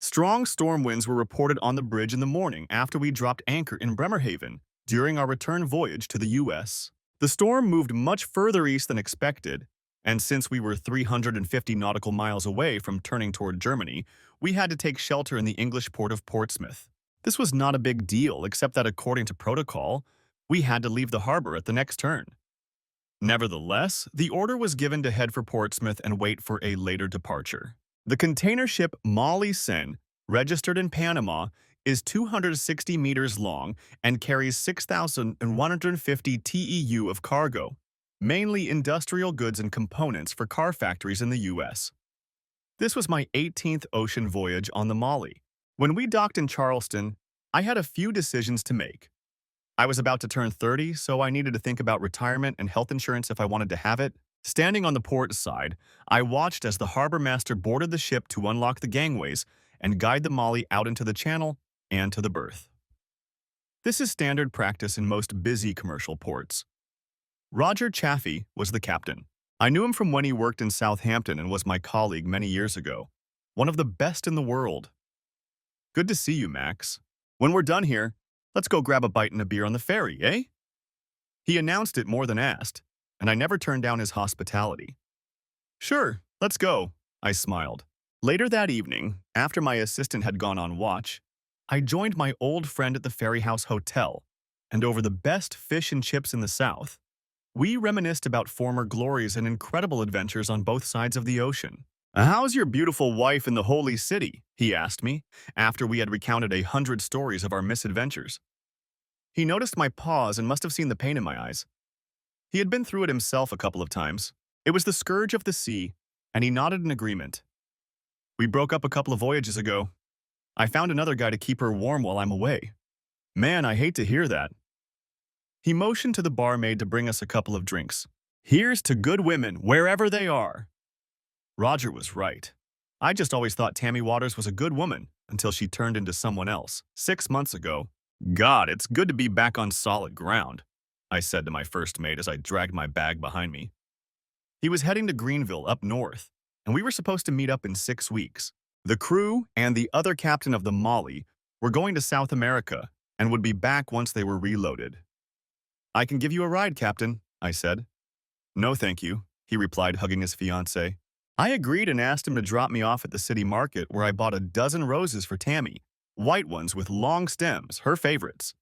Strong storm winds were reported on the bridge in the morning after we dropped anchor in Bremerhaven during our return voyage to the U.S. The storm moved much further east than expected, and since we were 350 nautical miles away from turning toward Germany, we had to take shelter in the English port of Portsmouth. This was not a big deal, except that according to protocol, we had to leave the harbor at the next turn. Nevertheless, the order was given to head for Portsmouth and wait for a later departure. The container ship Molly Sen, registered in Panama, is 260 meters long and carries 6,150 TEU of cargo, mainly industrial goods and components for car factories in the U.S. This was my 18th ocean voyage on the Molly. When we docked in Charleston, I had a few decisions to make. I was about to turn 30, so I needed to think about retirement and health insurance if I wanted to have it. Standing on the port side, I watched as the harbor master boarded the ship to unlock the gangways and guide the Molly out into the channel and to the berth. This is standard practice in most busy commercial ports. Roger Chaffee was the captain. I knew him from when he worked in Southampton and was my colleague many years ago. One of the best in the world. Good to see you, Max. When we're done here, let's go grab a bite and a beer on the ferry, eh? He announced it more than asked, and I never turned down his hospitality. Sure, let's go, I smiled. Later that evening, after my assistant had gone on watch, I joined my old friend at the Ferry House Hotel, and over the best fish and chips in the South, we reminisced about former glories and incredible adventures on both sides of the ocean. How's your beautiful wife in the Holy City? He asked me, after we had recounted 100 stories of our misadventures. He noticed my pause and must have seen the pain in my eyes. He had been through it himself a couple of times. It was the scourge of the sea, and he nodded in agreement. We broke up a couple of voyages ago. I found another guy to keep her warm while I'm away. Man, I hate to hear that. He motioned to the barmaid to bring us a couple of drinks. Here's to good women, wherever they are. Roger was right. I just always thought Tammy Waters was a good woman until she turned into someone else 6 months ago. God, it's good to be back on solid ground, I said to my first mate as I dragged my bag behind me. He was heading to Greenville up north, and we were supposed to meet up in 6 weeks. The crew and the other captain of the Molly were going to South America and would be back once they were reloaded. I can give you a ride, Captain, I said. No, thank you, he replied, hugging his fiancée. I agreed and asked him to drop me off at the city market where I bought a dozen roses for Tammy, white ones with long stems, her favorites.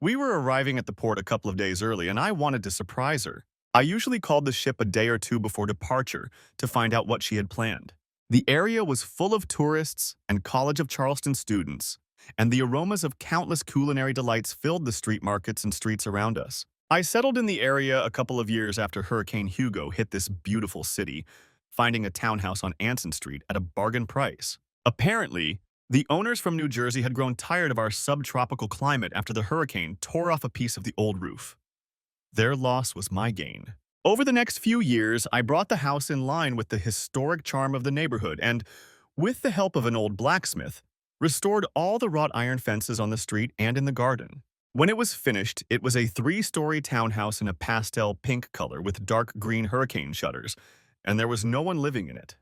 We were arriving at the port a couple of days early, and I wanted to surprise her. I usually called the ship a day or two before departure to find out what she had planned. The area was full of tourists and College of Charleston students, and the aromas of countless culinary delights filled the street markets and streets around us. I settled in the area a couple of years after Hurricane Hugo hit this beautiful city, finding a townhouse on Anson Street at a bargain price. Apparently, the owners from New Jersey had grown tired of our subtropical climate after the hurricane tore off a piece of the old roof. Their loss was my gain. Over the next few years, I brought the house in line with the historic charm of the neighborhood and, with the help of an old blacksmith, restored all the wrought iron fences on the street and in the garden. When it was finished, it was a 3-story townhouse in a pastel pink color with dark green hurricane shutters, and there was no one living in it.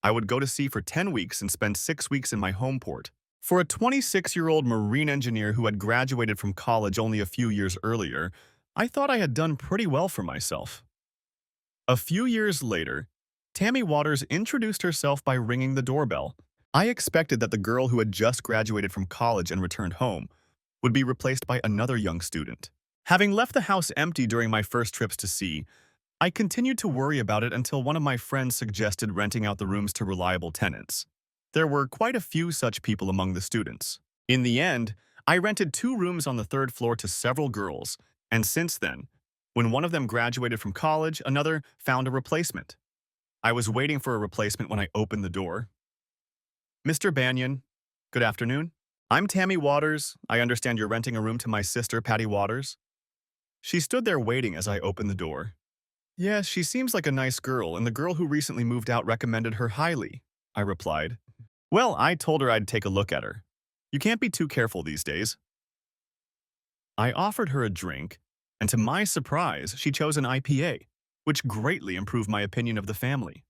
I would go to sea for 10 weeks and spend 6 weeks in my home port. For a 26-year-old marine engineer who had graduated from college only a few years earlier, I thought I had done pretty well for myself. A few years later, Tammy Waters introduced herself by ringing the doorbell. I expected that the girl who had just graduated from college and returned home would be replaced by another young student. Having left the house empty during my first trips to sea, I continued to worry about it until one of my friends suggested renting out the rooms to reliable tenants. There were quite a few such people among the students. In the end, I rented 2 rooms on the 3rd floor to several girls, and since then, when one of them graduated from college, another found a replacement. I was waiting for a replacement when I opened the door. Mr. Banyan, good afternoon. I'm Tammy Waters. I understand you're renting a room to my sister, Patty Waters. She stood there waiting as I opened the door. Yes, she seems like a nice girl, and the girl who recently moved out recommended her highly, I replied. Well, I told her I'd take a look at her. You can't be too careful these days. I offered her a drink, and to my surprise, she chose an IPA, which greatly improved my opinion of the family.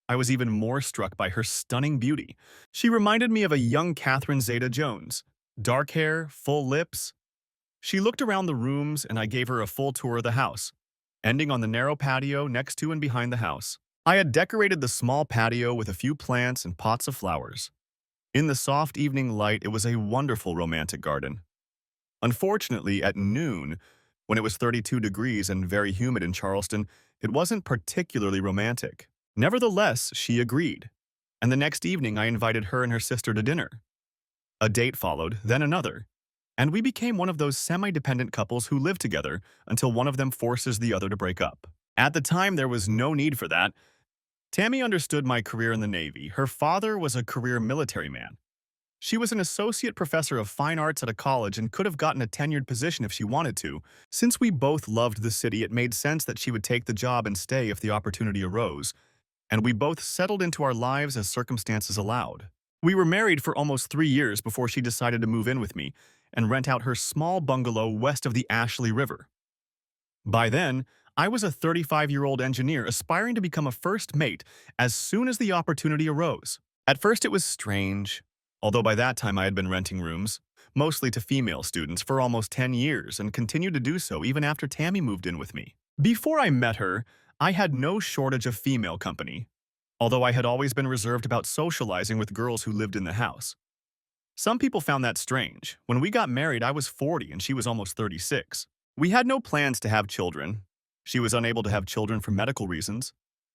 I was even more struck by her stunning beauty. She reminded me of a young Catherine Zeta-Jones. Dark hair, full lips. She looked around the rooms and I gave her a full tour of the house, ending on the narrow patio next to and behind the house. I had decorated the small patio with a few plants and pots of flowers. In the soft evening light, it was a wonderful romantic garden. Unfortunately, at noon, when it was 32 degrees and very humid in Charleston, it wasn't particularly romantic. Nevertheless, she agreed, and the next evening I invited her and her sister to dinner. A date followed, then another, and we became one of those semi-dependent couples who live together until one of them forces the other to break up. At the time, there was no need for that. Tammy understood my career in the Navy. Her father was a career military man. She was an associate professor of fine arts at a college and could have gotten a tenured position if she wanted to. Since we both loved the city, it made sense that she would take the job and stay if the opportunity arose, and we both settled into our lives as circumstances allowed. We were married for almost 3 years before she decided to move in with me and rent out her small bungalow west of the Ashley River. By then, I was a 35-year-old engineer aspiring to become a first mate as soon as the opportunity arose. At first it was strange, although by that time I had been renting rooms, mostly to female students, for almost 10 years and continued to do so even after Tammy moved in with me. Before I met her, I had no shortage of female company, although I had always been reserved about socializing with girls who lived in the house. Some people found that strange. When we got married, I was 40 and she was almost 36. We had no plans to have children. She was unable to have children for medical reasons,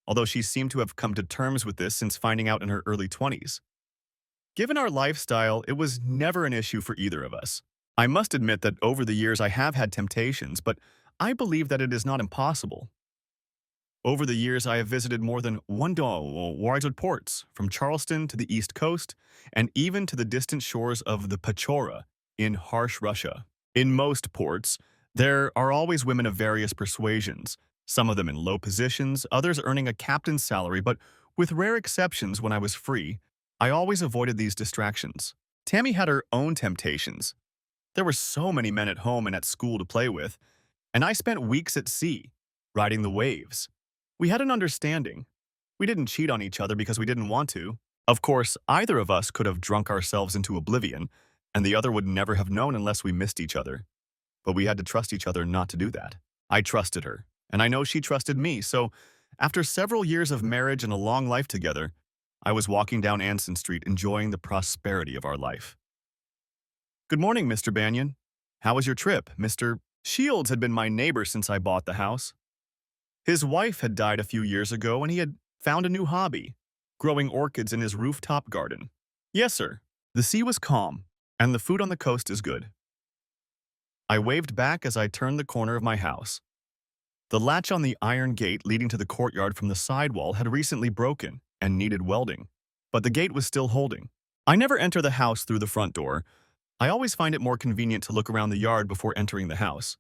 although she seemed to have come to terms with this since finding out in her early 20s. Given our lifestyle, it was never an issue for either of us. I must admit that over the years I have had temptations, but I believe that it is not impossible. Over the years, I have visited more than 100 ports, from Charleston to the East Coast, and even to the distant shores of the Pechora in harsh Russia. In most ports, there are always women of various persuasions, some of them in low positions, others earning a captain's salary, but with rare exceptions when I was free, I always avoided these distractions. Tammy had her own temptations. There were so many men at home and at school to play with, and I spent weeks at sea, riding the waves. We had an understanding. We didn't cheat on each other because we didn't want to. Of course, either of us could have drunk ourselves into oblivion, and the other would never have known unless we missed each other. But we had to trust each other not to do that. I trusted her, and I know she trusted me, so after several years of marriage and a long life together, I was walking down Anson Street enjoying the prosperity of our life. "Good morning, Mr. Banyan. How was your trip, Mr. Shields?" Had been my neighbor since I bought the house. His wife had died a few years ago and he had found a new hobby, growing orchids in his rooftop garden. "Yes, sir. The sea was calm, and the food on the coast is good." I waved back as I turned the corner of my house. The latch on the iron gate leading to the courtyard from the sidewall had recently broken and needed welding, but the gate was still holding. I never enter the house through the front door. I always find it more convenient to look around the yard before entering the house.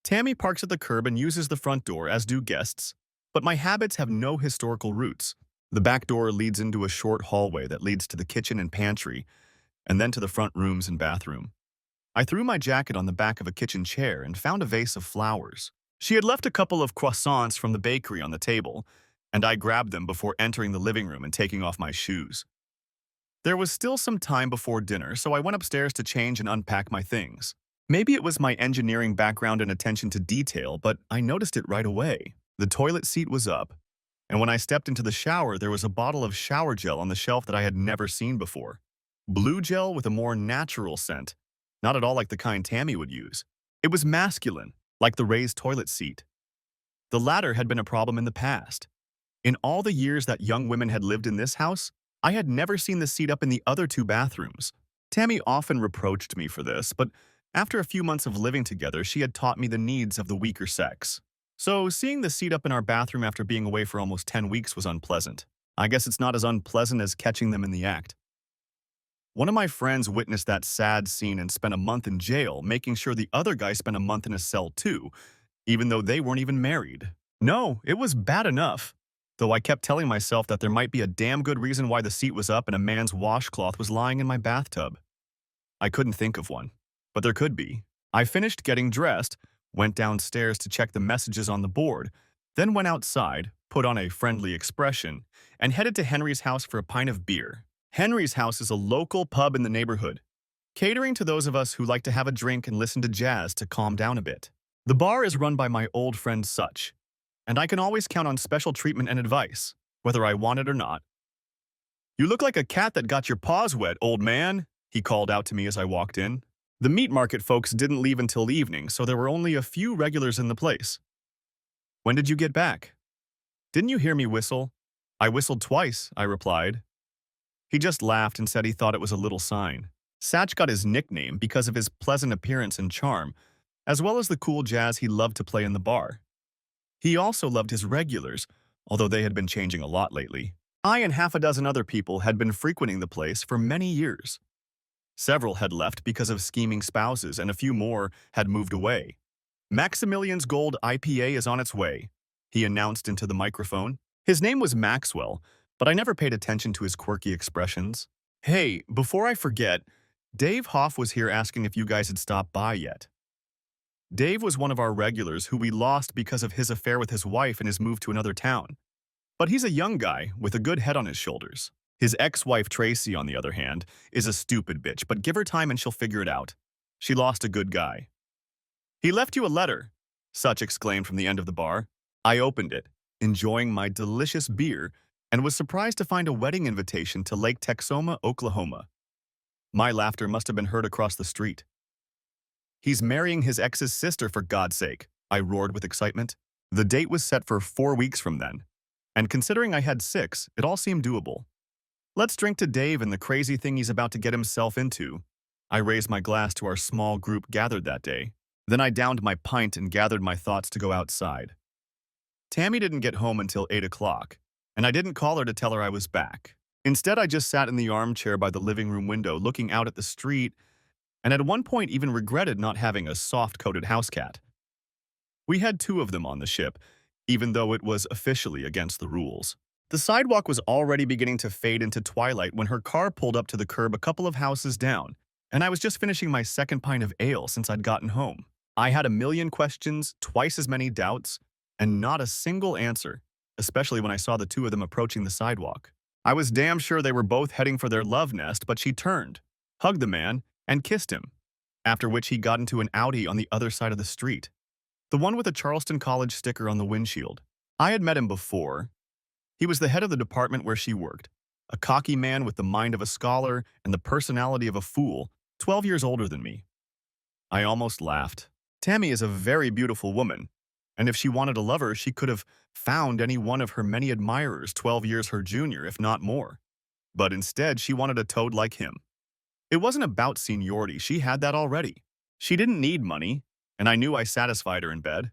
Tammy parks at the curb and uses the front door, as do guests, but my habits have no historical roots. The back door leads into a short hallway that leads to the kitchen and pantry, and then to the front rooms and bathroom. I threw my jacket on the back of a kitchen chair and found a vase of flowers. She had left a couple of croissants from the bakery on the table, and I grabbed them before entering the living room and taking off my shoes. There was still some time before dinner, so I went upstairs to change and unpack my things. Maybe it was my engineering background and attention to detail, but I noticed it right away. The toilet seat was up, and when I stepped into the shower, there was a bottle of shower gel on the shelf that I had never seen before. Blue gel with a more natural scent, not at all like the kind Tammy would use. It was masculine, like the raised toilet seat. The latter had been a problem in the past. In all the years that young women had lived in this house, I had never seen the seat up in the other two bathrooms. Tammy often reproached me for this, but after a few months of living together, she had taught me the needs of the weaker sex. So seeing the seat up in our bathroom after being away for almost 10 weeks was unpleasant. I guess it's not as unpleasant as catching them in the act. One of my friends witnessed that sad scene and spent a month in jail, making sure the other guy spent a month in a cell too, even though they weren't even married. No, it was bad enough, though I kept telling myself that there might be a damn good reason why the seat was up and a man's washcloth was lying in my bathtub. I couldn't think of one, but there could be. I finished getting dressed, went downstairs to check the messages on the board, then went outside, put on a friendly expression, and headed to Henry's house for a pint of beer. Henry's house is a local pub in the neighborhood, catering to those of us who like to have a drink and listen to jazz to calm down a bit. The bar is run by my old friend Such, and I can always count on special treatment and advice, whether I want it or not. "You look like a cat that got your paws wet, old man," he called out to me as I walked in. The meat market folks didn't leave until evening, so there were only a few regulars in the place. "When did you get back?" "Didn't you hear me whistle?" "I whistled twice," I replied. He just laughed and said he thought it was a little sign. Satch got his nickname because of his pleasant appearance and charm, as well as the cool jazz he loved to play in the bar. He also loved his regulars, although they had been changing a lot lately. I and half a dozen other people had been frequenting the place for many years. Several had left because of scheming spouses, and a few more had moved away. "Maximilian's Gold IPA is on its way," he announced into the microphone. His name was Maxwell, but I never paid attention to his quirky expressions. "Hey, before I forget, Dave Hoff was here asking if you guys had stopped by yet." Dave was one of our regulars who we lost because of his affair with his wife and his move to another town. But he's a young guy with a good head on his shoulders. His ex-wife Tracy, on the other hand, is a stupid bitch, but give her time and she'll figure it out. She lost a good guy. "He left you a letter," Such exclaimed from the end of the bar. I opened it, enjoying my delicious beer, and was surprised to find a wedding invitation to Lake Texoma, Oklahoma. My laughter must have been heard across the street. "He's marrying his ex's sister, for God's sake," I roared with excitement. The date was set for 4 weeks from then, and considering I had 6, it all seemed doable. "Let's drink to Dave and the crazy thing he's about to get himself into." I raised my glass to our small group gathered that day. Then I downed my pint and gathered my thoughts to go outside. Tammy didn't get home until 8 o'clock, and I didn't call her to tell her I was back. Instead, I just sat in the armchair by the living room window looking out at the street, and at one point even regretted not having a soft-coated house cat. We had 2 of them on the ship, even though it was officially against the rules. The sidewalk was already beginning to fade into twilight when her car pulled up to the curb a couple of houses down, and I was just finishing my second pint of ale since I'd gotten home. I had a million questions, twice as many doubts, and not a single answer, especially when I saw the 2 of them approaching the sidewalk. I was damn sure they were both heading for their love nest, but she turned, hugged the man, and kissed him, after which he got into an Audi on the other side of the street, the one with a Charleston College sticker on the windshield. I had met him before. He was the head of the department where she worked, a cocky man with the mind of a scholar and the personality of a fool, 12 years older than me. I almost laughed. Tammy is a very beautiful woman, and if she wanted a lover, she could have found any one of her many admirers 12 years her junior, if not more. But instead, she wanted a toad like him. It wasn't about seniority, she had that already. She didn't need money, and I knew I satisfied her in bed.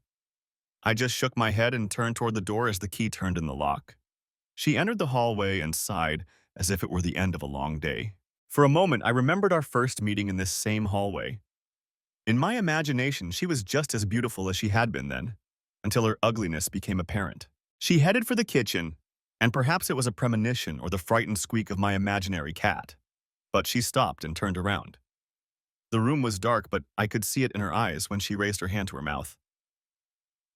I just shook my head and turned toward the door as the key turned in the lock. She entered the hallway and sighed as if it were the end of a long day. For a moment, I remembered our first meeting in this same hallway. In my imagination, she was just as beautiful as she had been then, until her ugliness became apparent. She headed for the kitchen, and perhaps it was a premonition or the frightened squeak of my imaginary cat. But she stopped and turned around. The room was dark, but I could see it in her eyes when she raised her hand to her mouth.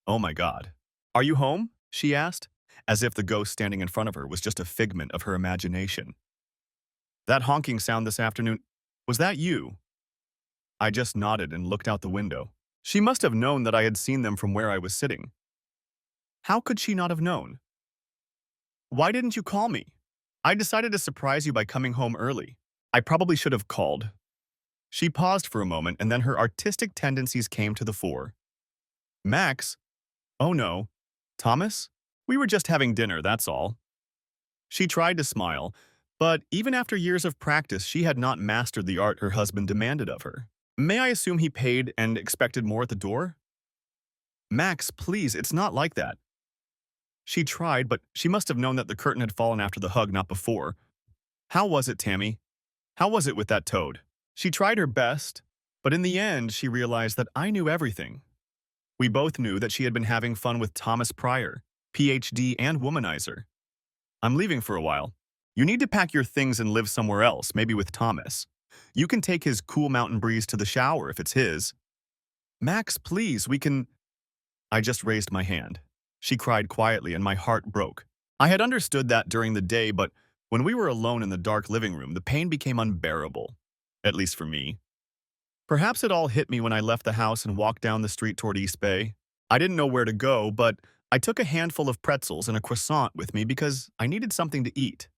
"Oh my God. Are you home?" she asked, as if the ghost standing in front of her was just a figment of her imagination. "That honking sound this afternoon, was that you?" I just nodded and looked out the window. She must have known that I had seen them from where I was sitting. How could she not have known? "Why didn't you call me? I decided to surprise you by coming home early. I probably should have called." She paused for a moment, and then her artistic tendencies came to the fore. "Max? Oh no. Thomas? We were just having dinner, that's all." She tried to smile, but even after years of practice, she had not mastered the art her husband demanded of her. "May I assume he paid and expected more at the door?" "Max, please, it's not like that." She tried, but she must have known that the curtain had fallen after the hug, not before. "How was it, Tammy? How was it with that toad?" She tried her best, but in the end, she realized that I knew everything. We both knew that she had been having fun with Thomas Pryor, PhD and womanizer. "I'm leaving for a while. You need to pack your things and live somewhere else, maybe with Thomas. You can take his cool mountain breeze to the shower if it's his." "Max, please, we can—" I just raised my hand. She cried quietly and my heart broke. I had understood that during the day, but when we were alone in the dark living room, the pain became unbearable. At least for me. Perhaps it all hit me when I left the house and walked down the street toward East Bay. I didn't know where to go, but I took a handful of pretzels and a croissant with me because I needed something to eat.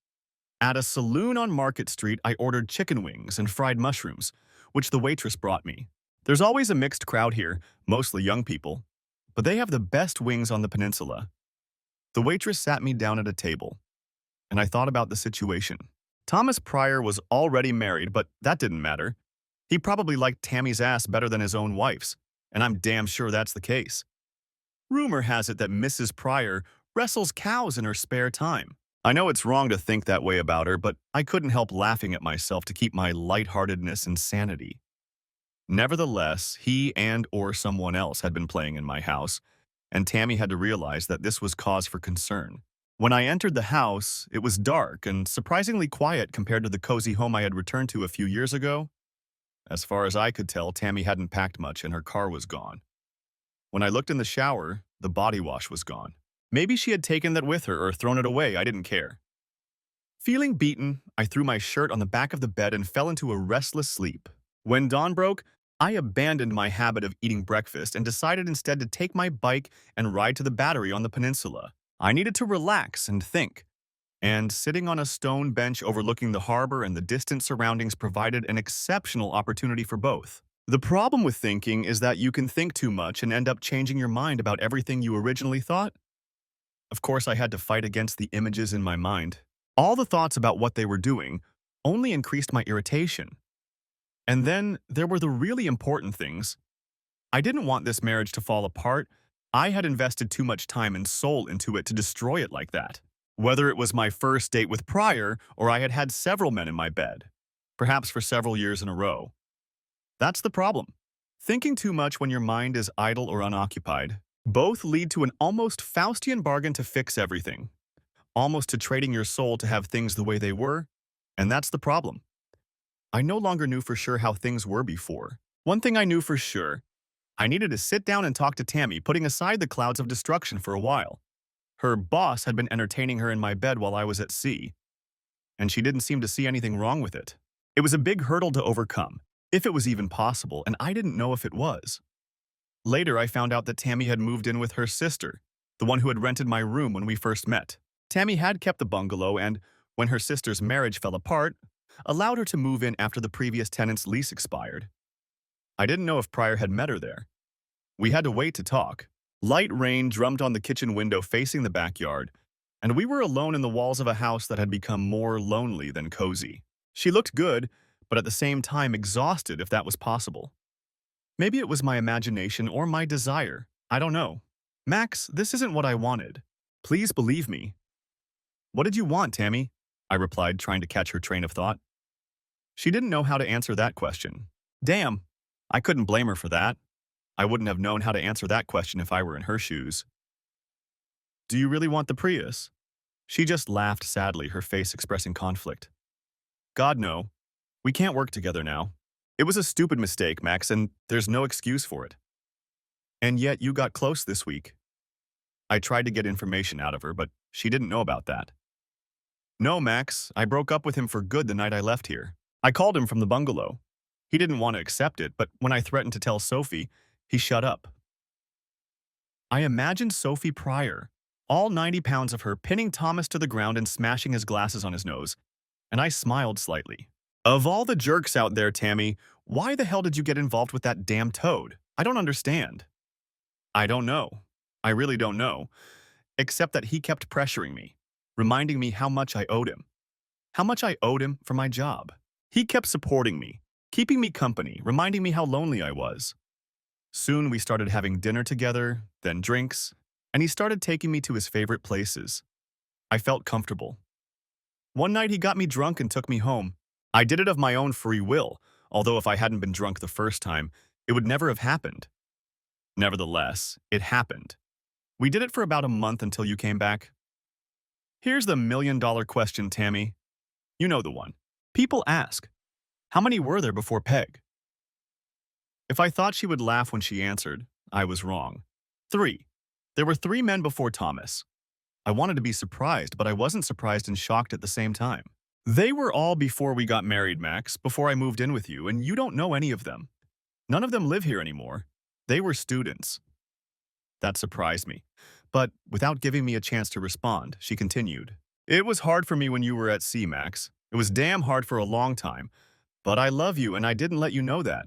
At a saloon on Market Street, I ordered chicken wings and fried mushrooms, which the waitress brought me. There's always a mixed crowd here, mostly young people, but they have the best wings on the peninsula. The waitress sat me down at a table, and I thought about the situation. Thomas Pryor was already married, but that didn't matter. He probably liked Tammy's ass better than his own wife's, and I'm damn sure that's the case. Rumor has it that Mrs. Pryor wrestles cows in her spare time. I know it's wrong to think that way about her, but I couldn't help laughing at myself to keep my lightheartedness and sanity. Nevertheless, he and or someone else had been playing in my house, and Tammy had to realize that this was cause for concern. When I entered the house, it was dark and surprisingly quiet compared to the cozy home I had returned to a few years ago. As far as I could tell, Tammy hadn't packed much and her car was gone. When I looked in the shower, the body wash was gone. Maybe she had taken that with her or thrown it away, I didn't care. Feeling beaten, I threw my shirt on the back of the bed and fell into a restless sleep. When dawn broke, I abandoned my habit of eating breakfast and decided instead to take my bike and ride to the Battery on the peninsula. I needed to relax and think, and sitting on a stone bench overlooking the harbor and the distant surroundings provided an exceptional opportunity for both. The problem with thinking is that you can think too much and end up changing your mind about everything you originally thought. Of course, I had to fight against the images in my mind. All the thoughts about what they were doing only increased my irritation. And then there were the really important things. I didn't want this marriage to fall apart. I had invested too much time and soul into it to destroy it like that. Whether it was my first date with Pryor or I had had several men in my bed, perhaps for several years in a row. That's the problem. Thinking too much when your mind is idle or unoccupied. Both lead to an almost Faustian bargain to fix everything. Almost to trading your soul to have things the way they were. And that's the problem. I no longer knew for sure how things were before. One thing I knew for sure. I needed to sit down and talk to Tammy, putting aside the clouds of destruction for a while. Her boss had been entertaining her in my bed while I was at sea, and she didn't seem to see anything wrong with it. It was a big hurdle to overcome, if it was even possible, and I didn't know if it was. Later, I found out that Tammy had moved in with her sister, the one who had rented my room when we first met. Tammy had kept the bungalow and, when her sister's marriage fell apart, allowed her to move in after the previous tenant's lease expired. I didn't know if Pryor had met her there. We had to wait to talk. Light rain drummed on the kitchen window facing the backyard, and we were alone in the walls of a house that had become more lonely than cozy. She looked good, but at the same time exhausted if that was possible. Maybe it was my imagination or my desire. I don't know. Max, this isn't what I wanted. Please believe me. What did you want, Tammy? I replied, trying to catch her train of thought. She didn't know how to answer that question. Damn, I couldn't blame her for that. I wouldn't have known how to answer that question if I were in her shoes. Do you really want the Prius? She just laughed sadly, her face expressing conflict. God, no. We can't work together now. It was a stupid mistake, Max, and there's no excuse for it. And yet you got close this week. I tried to get information out of her, but she didn't know about that. No, Max, I broke up with him for good the night I left here. I called him from the bungalow. He didn't want to accept it, but when I threatened to tell Sophie, he shut up. I imagined Sophie Pryor, all 90 pounds of her, pinning Thomas to the ground and smashing his glasses on his nose, and I smiled slightly. Of all the jerks out there, Tammy, why the hell did you get involved with that damn toad? I don't understand. I don't know. I really don't know. Except that he kept pressuring me, reminding me how much I owed him. How much I owed him for my job. He kept supporting me, keeping me company, reminding me how lonely I was. Soon we started having dinner together, then drinks, and he started taking me to his favorite places. I felt comfortable. One night he got me drunk and took me home. I did it of my own free will, although if I hadn't been drunk the first time, it would never have happened. Nevertheless, it happened. We did it for about a month until you came back. Here's the million-dollar question, Tammy. You know the one. People ask, how many were there before Peg? If I thought she would laugh when she answered, I was wrong. 3. There were three men before Thomas. I wanted to be surprised, but I wasn't surprised and shocked at the same time. They were all before we got married, Max, before I moved in with you, and you don't know any of them. None of them live here anymore. They were students. That surprised me. But without giving me a chance to respond, she continued. It was hard for me when you were at sea, Max. It was damn hard for a long time. But I love you, and I didn't let you know that.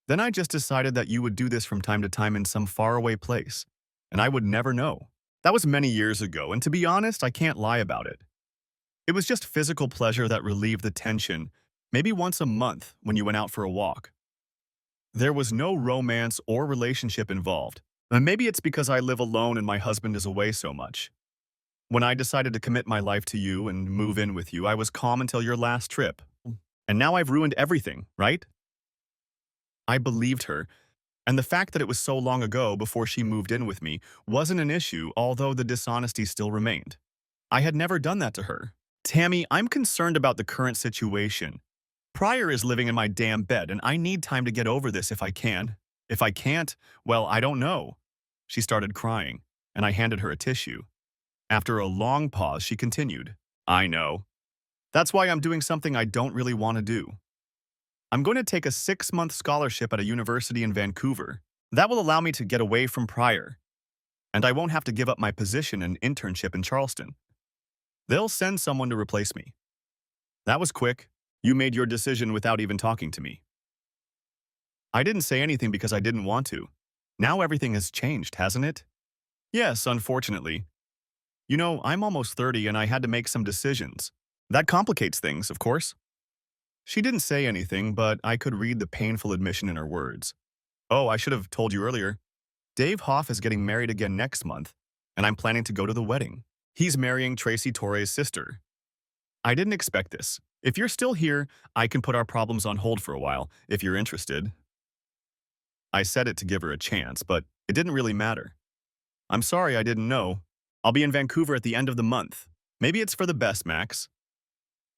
Then I just decided that you would do this from time to time in some faraway place, and I would never know. That was many years ago, and to be honest, I can't lie about it. It was just physical pleasure that relieved the tension, maybe once a month when you went out for a walk. There was no romance or relationship involved. And maybe it's because I live alone and my husband is away so much. When I decided to commit my life to you and move in with you, I was calm until your last trip. And now I've ruined everything, right? I believed her, and the fact that it was so long ago before she moved in with me wasn't an issue, although the dishonesty still remained. I had never done that to her. Tammy, I'm concerned about the current situation. Pryor is living in my damn bed, and I need time to get over this if I can. If I can't, well, I don't know. She started crying, and I handed her a tissue. After a long pause, she continued, I know. That's why I'm doing something I don't really want to do. I'm going to take a 6-month scholarship at a university in Vancouver. That will allow me to get away from Pryor, and I won't have to give up my position and internship in Charleston. They'll send someone to replace me. That was quick. You made your decision without even talking to me. I didn't say anything because I didn't want to. Now everything has changed, hasn't it? Yes, unfortunately. You know, I'm almost 30 and I had to make some decisions. That complicates things, of course. She didn't say anything, but I could read the painful admission in her words. Oh, I should have told you earlier. Dave Hoff is getting married again next month, and I'm planning to go to the wedding. He's marrying Tracy Torres' sister. I didn't expect this. If you're still here, I can put our problems on hold for a while, if you're interested. I said it to give her a chance, but it didn't really matter. I'm sorry I didn't know. I'll be in Vancouver at the end of the month. Maybe it's for the best, Max.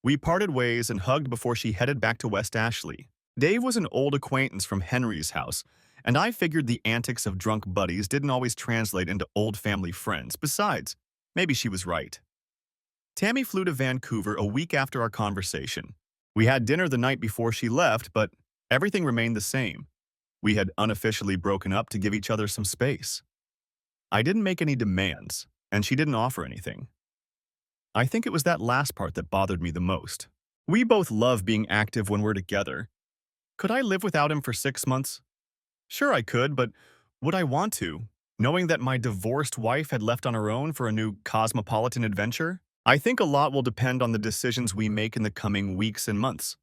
We parted ways and hugged before she headed back to West Ashley. Dave was an old acquaintance from Henry's house, and I figured the antics of drunk buddies didn't always translate into old family friends. Besides, maybe she was right. Tammy flew to Vancouver a week after our conversation. We had dinner the night before she left, but everything remained the same. We had unofficially broken up to give each other some space. I didn't make any demands, and she didn't offer anything. I think it was that last part that bothered me the most. We both love being active when we're together. Could I live without him for 6 months? Sure I could, but would I want to, knowing that my divorced wife had left on her own for a new cosmopolitan adventure? I think a lot will depend on the decisions we make in the coming weeks and months.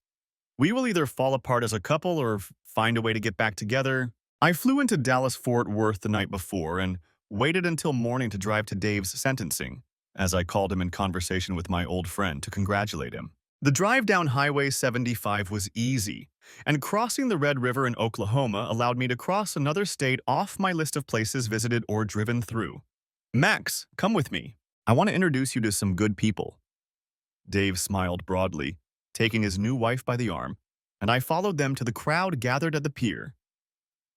We will either fall apart as a couple or find a way to get back together. I flew into Dallas-Fort Worth the night before and waited until morning to drive to Dave's sentencing, as I called him in conversation with my old friend to congratulate him. The drive down Highway 75 was easy, and crossing the Red River in Oklahoma allowed me to cross another state off my list of places visited or driven through. Max, come with me. I want to introduce you to some good people. Dave smiled broadly, taking his new wife by the arm, and I followed them to the crowd gathered at the pier.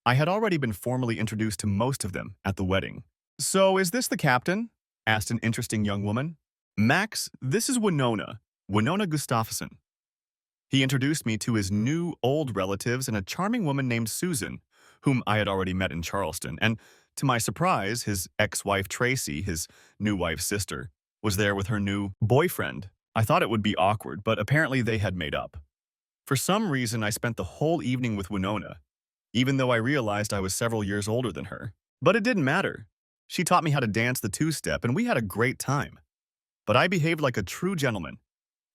I had already been formally introduced to most of them at the wedding. So, is this the captain? Asked an interesting young woman. Max, this is Winona Gustafson. He introduced me to his new old relatives and a charming woman named Susan, whom I had already met in Charleston, and to my surprise, his ex-wife Tracy, his new wife's sister, was there with her new boyfriend. I thought it would be awkward, but apparently they had made up. For some reason, I spent the whole evening with Winona, even though I realized I was several years older than her. But it didn't matter. She taught me how to dance the two-step, and we had a great time. But I behaved like a true gentleman,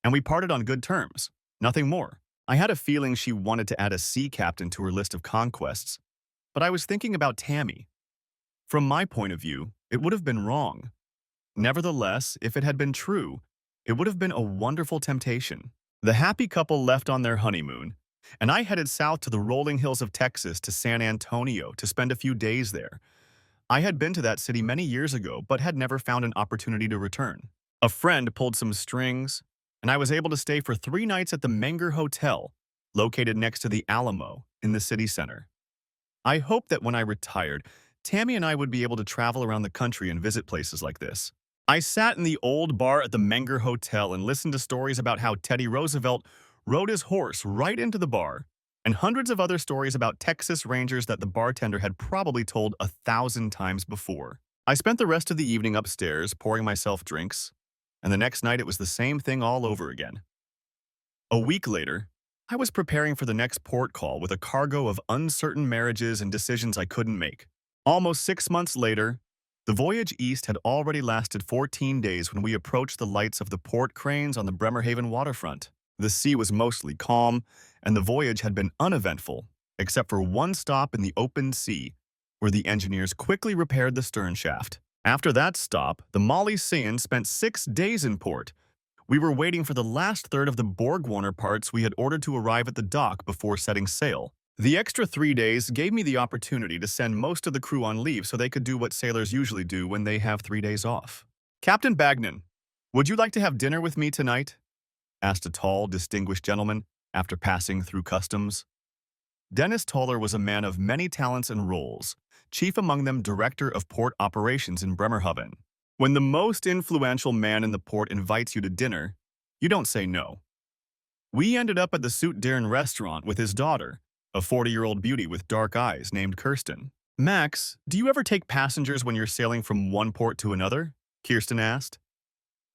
and we parted on good terms. Nothing more. I had a feeling she wanted to add a sea captain to her list of conquests, but I was thinking about Tammy. From my point of view, it would have been wrong. Nevertheless, if it had been true, it would have been a wonderful temptation. The happy couple left on their honeymoon, and I headed south to the rolling hills of Texas to San Antonio to spend a few days there. I had been to that city many years ago, but had never found an opportunity to return. A friend pulled some strings, and I was able to stay for 3 nights at the Menger Hotel, located next to the Alamo in the city center. I hoped that when I retired, Tammy and I would be able to travel around the country and visit places like this. I sat in the old bar at the Menger Hotel and listened to stories about how Teddy Roosevelt rode his horse right into the bar, and hundreds of other stories about Texas Rangers that the bartender had probably told 1,000 times before. I spent the rest of the evening upstairs pouring myself drinks, and the next night it was the same thing all over again. A week later, I was preparing for the next port call with a cargo of uncertain marriages and decisions I couldn't make. Almost 6 months later, the voyage east had already lasted 14 days when we approached the lights of the port cranes on the Bremerhaven waterfront. The sea was mostly calm, and the voyage had been uneventful, except for one stop in the open sea, where the engineers quickly repaired the stern shaft. After that stop, the Molly Seiyan spent 6 days in port. We were waiting for the last third of the Borg-Warner parts we had ordered to arrive at the dock before setting sail. The extra 3 days gave me the opportunity to send most of the crew on leave so they could do what sailors usually do when they have 3 days off. "Captain Bagnan, would you like to have dinner with me tonight?" asked a tall, distinguished gentleman after passing through customs. Dennis Toller was a man of many talents and roles, chief among them Director of Port Operations in Bremerhaven. When the most influential man in the port invites you to dinner, you don't say no. We ended up at the Soot Dern restaurant with his daughter, a 40-year-old beauty with dark eyes named Kirsten. "Max, do you ever take passengers when you're sailing from one port to another?" Kirsten asked.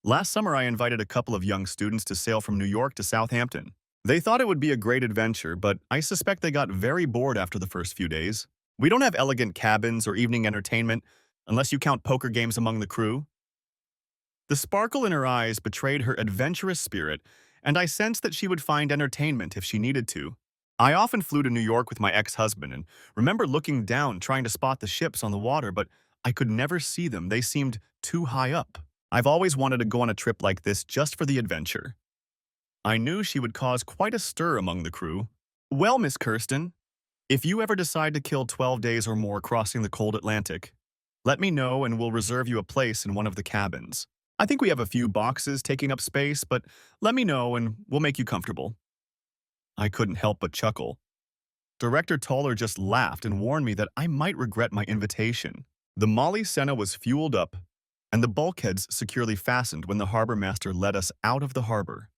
"Last summer I invited a couple of young students to sail from New York to Southampton. They thought it would be a great adventure, but I suspect they got very bored after the first few days. We don't have elegant cabins or evening entertainment, unless you count poker games among the crew." The sparkle in her eyes betrayed her adventurous spirit, and I sensed that she would find entertainment if she needed to. I often flew to New York with my ex-husband and remember looking down trying to spot the ships on the water, but I could never see them. They seemed too high up. I've always wanted to go on a trip like this just for the adventure. I knew she would cause quite a stir among the crew. "Well, Miss Kirsten, if you ever decide to kill 12 days or more crossing the cold Atlantic, let me know and we'll reserve you a place in one of the cabins. I think we have a few boxes taking up space, but let me know and we'll make you comfortable." I couldn't help but chuckle. Director Toller just laughed and warned me that I might regret my invitation. The Molly Senna was fueled up, and the bulkheads securely fastened when the harbor master led us out of the harbor.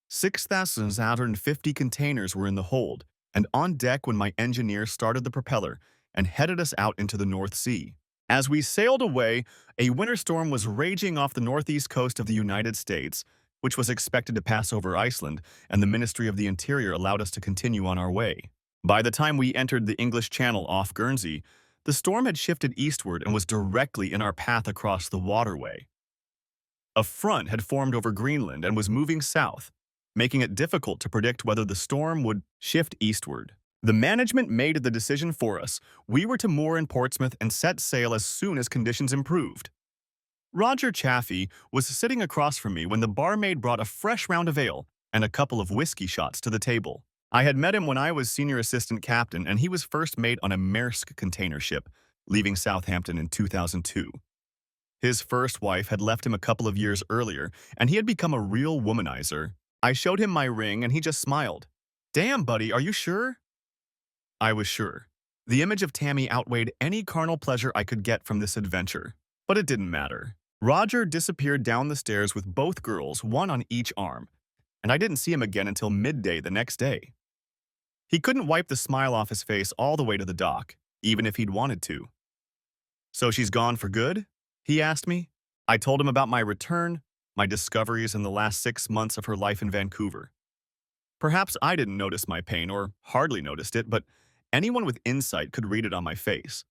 6,850 containers were in the hold, and on deck when my engineer started the propeller and headed us out into the North Sea. As we sailed away, a winter storm was raging off the northeast coast of the United States, which was expected to pass over Iceland, and the Ministry of the Interior allowed us to continue on our way. By the time we entered the English Channel off Guernsey, the storm had shifted eastward and was directly in our path across the waterway. A front had formed over Greenland and was moving south, making it difficult to predict whether the storm would shift eastward. The management made the decision for us. We were to moor in Portsmouth and set sail as soon as conditions improved. Roger Chaffee was sitting across from me when the barmaid brought a fresh round of ale and a couple of whiskey shots to the table. I had met him when I was senior assistant captain, and he was first mate on a Maersk container ship, leaving Southampton in 2002. His first wife had left him a couple of years earlier, and he had become a real womanizer. I showed him my ring, and he just smiled. "Damn, buddy, are you sure?" I was sure. The image of Tammy outweighed any carnal pleasure I could get from this adventure. But it didn't matter. Roger disappeared down the stairs with both girls, one on each arm, and I didn't see him again until midday the next day. He couldn't wipe the smile off his face all the way to the dock, even if he'd wanted to. "So she's gone for good?" he asked me. I told him about my return, my discoveries in the last 6 months of her life in Vancouver. Perhaps I didn't notice my pain, or hardly noticed it, but anyone with insight could read it on my face.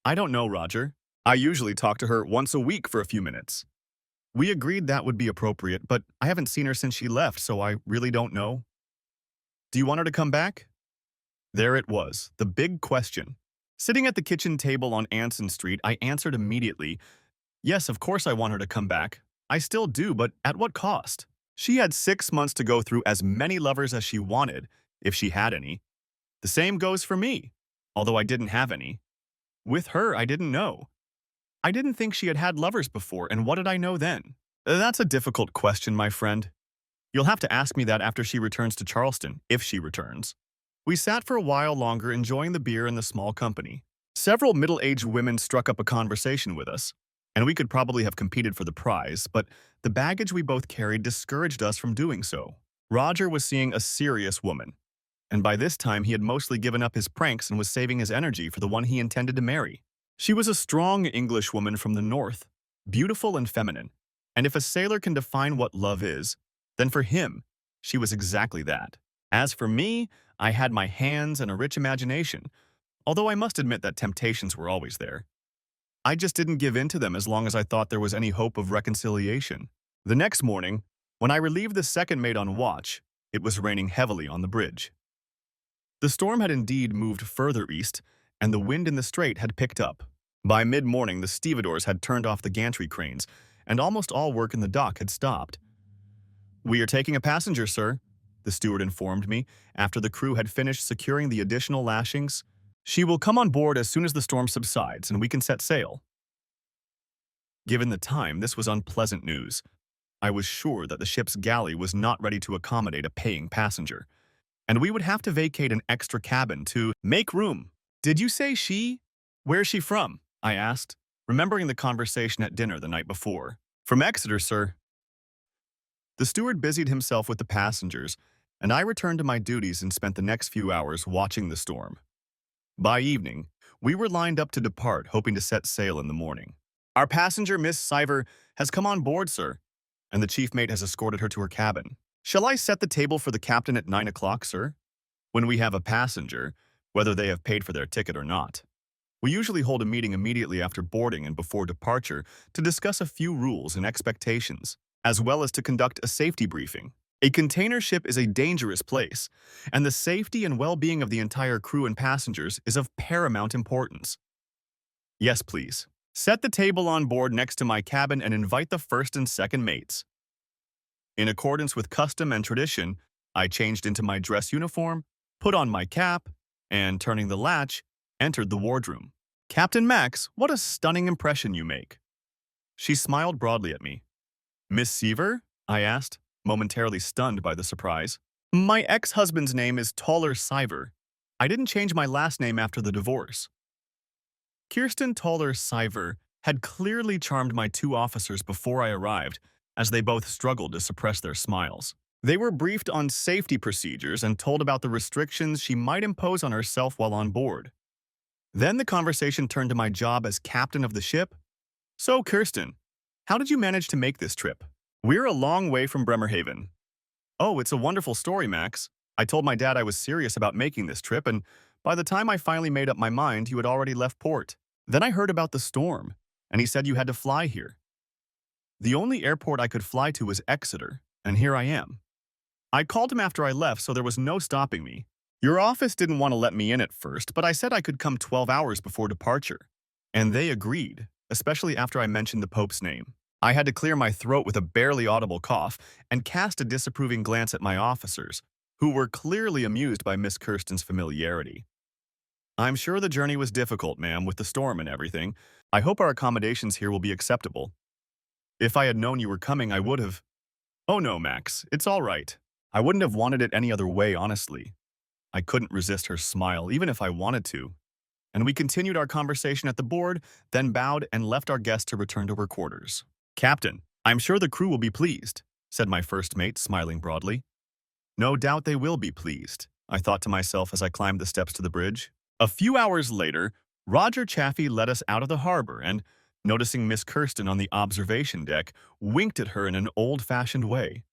"I don't know, Roger. I usually talk to her once a week for a few minutes." We agreed that would be appropriate, but I haven't seen her since she left, so I really don't know. "Do you want her to come back?" There it was, the big question. Sitting at the kitchen table on Anson Street, I answered immediately, "Yes, of course I want her to come back. I still do, but at what cost?" She had 6 months to go through as many lovers as she wanted, if she had any. The same goes for me, although I didn't have any. With her, I didn't know. I didn't think she had had lovers before, and what did I know then? That's a difficult question, my friend. You'll have to ask me that after she returns to Charleston, if she returns. We sat for a while longer enjoying the beer and the small company. Several middle-aged women struck up a conversation with us, and we could probably have competed for the prize, but the baggage we both carried discouraged us from doing so. Roger was seeing a serious woman, and by this time he had mostly given up his pranks and was saving his energy for the one he intended to marry. She was a strong English woman from the north, beautiful and feminine, and if a sailor can define what love is, then for him, she was exactly that. As for me, I had my hands and a rich imagination, although I must admit that temptations were always there. I just didn't give in to them as long as I thought there was any hope of reconciliation. The next morning, when I relieved the second mate on watch, it was raining heavily on the bridge. The storm had indeed moved further east, and the wind in the strait had picked up. By mid-morning, the stevedores had turned off the gantry cranes, and almost all work in the dock had stopped. "We are taking a passenger, sir," the steward informed me after the crew had finished securing the additional lashings. "She will come on board as soon as the storm subsides and we can set sail." Given the time, this was unpleasant news. I was sure that the ship's galley was not ready to accommodate a paying passenger, and we would have to vacate an extra cabin to make room. "Did you say she? Where's she from?" I asked, remembering the conversation at dinner the night before. "From Exeter, sir." The steward busied himself with the passengers, and I returned to my duties and spent the next few hours watching the storm. By evening, we were lined up to depart, hoping to set sail in the morning. "Our passenger, Miss Siver, has come on board, sir, and the chief mate has escorted her to her cabin. Shall I set the table for the captain at 9 o'clock, sir?" When we have a passenger, whether they have paid for their ticket or not, we usually hold a meeting immediately after boarding and before departure to discuss a few rules and expectations, as well as to conduct a safety briefing. A container ship is a dangerous place, and the safety and well-being of the entire crew and passengers is of paramount importance. "Yes, please. Set the table on board next to my cabin and invite the first and second mates." In accordance with custom and tradition, I changed into my dress uniform, put on my cap, and, turning the latch, entered the wardroom. "Captain Max, what a stunning impression you make." She smiled broadly at me. "Miss Seaver?" I asked, momentarily stunned by the surprise. "My ex-husband's name is Toller Siver. I didn't change my last name after the divorce." Kirsten Toller Siver had clearly charmed my two officers before I arrived, as they both struggled to suppress their smiles. They were briefed on safety procedures and told about the restrictions she might impose on herself while on board. Then the conversation turned to my job as captain of the ship. "So, Kirsten, how did you manage to make this trip?" "We're a long way from Bremerhaven." "Oh, it's a wonderful story, Max. I told my dad I was serious about making this trip, and by the time I finally made up my mind, you had already left port. Then I heard about the storm, and he said you had to fly here. The only airport I could fly to was Exeter, and here I am. I called him after I left, so there was no stopping me. Your office didn't want to let me in at first, but I said I could come 12 hours before departure, and they agreed, especially after I mentioned the Pope's name. I had to clear my throat with a barely audible cough and cast a disapproving glance at my officers, who were clearly amused by Miss Kirsten's familiarity. "I'm sure the journey was difficult, ma'am, with the storm and everything. I hope our accommodations here will be acceptable. If I had known you were coming, I would have—" "Oh no, Max, it's all right. I wouldn't have wanted it any other way, honestly." I couldn't resist her smile, even if I wanted to. And we continued our conversation at the board, then bowed and left our guest to return to her quarters. "Captain, I'm sure the crew will be pleased," said my first mate, smiling broadly. "No doubt they will be pleased," I thought to myself as I climbed the steps to the bridge. A few hours later, Roger Chaffee led us out of the harbor and, noticing Miss Kirsten on the observation deck, winked at her in an old-fashioned way.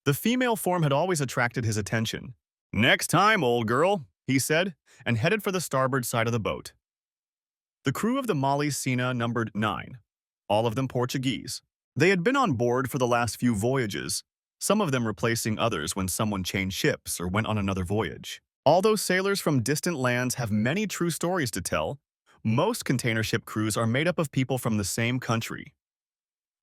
The female form had always attracted his attention. "Next time, old girl," he said, and headed for the starboard side of the boat. The crew of the Molly Sina numbered 9, all of them Portuguese. They had been on board for the last few voyages, some of them replacing others when someone changed ships or went on another voyage. Although sailors from distant lands have many true stories to tell, most container ship crews are made up of people from the same country.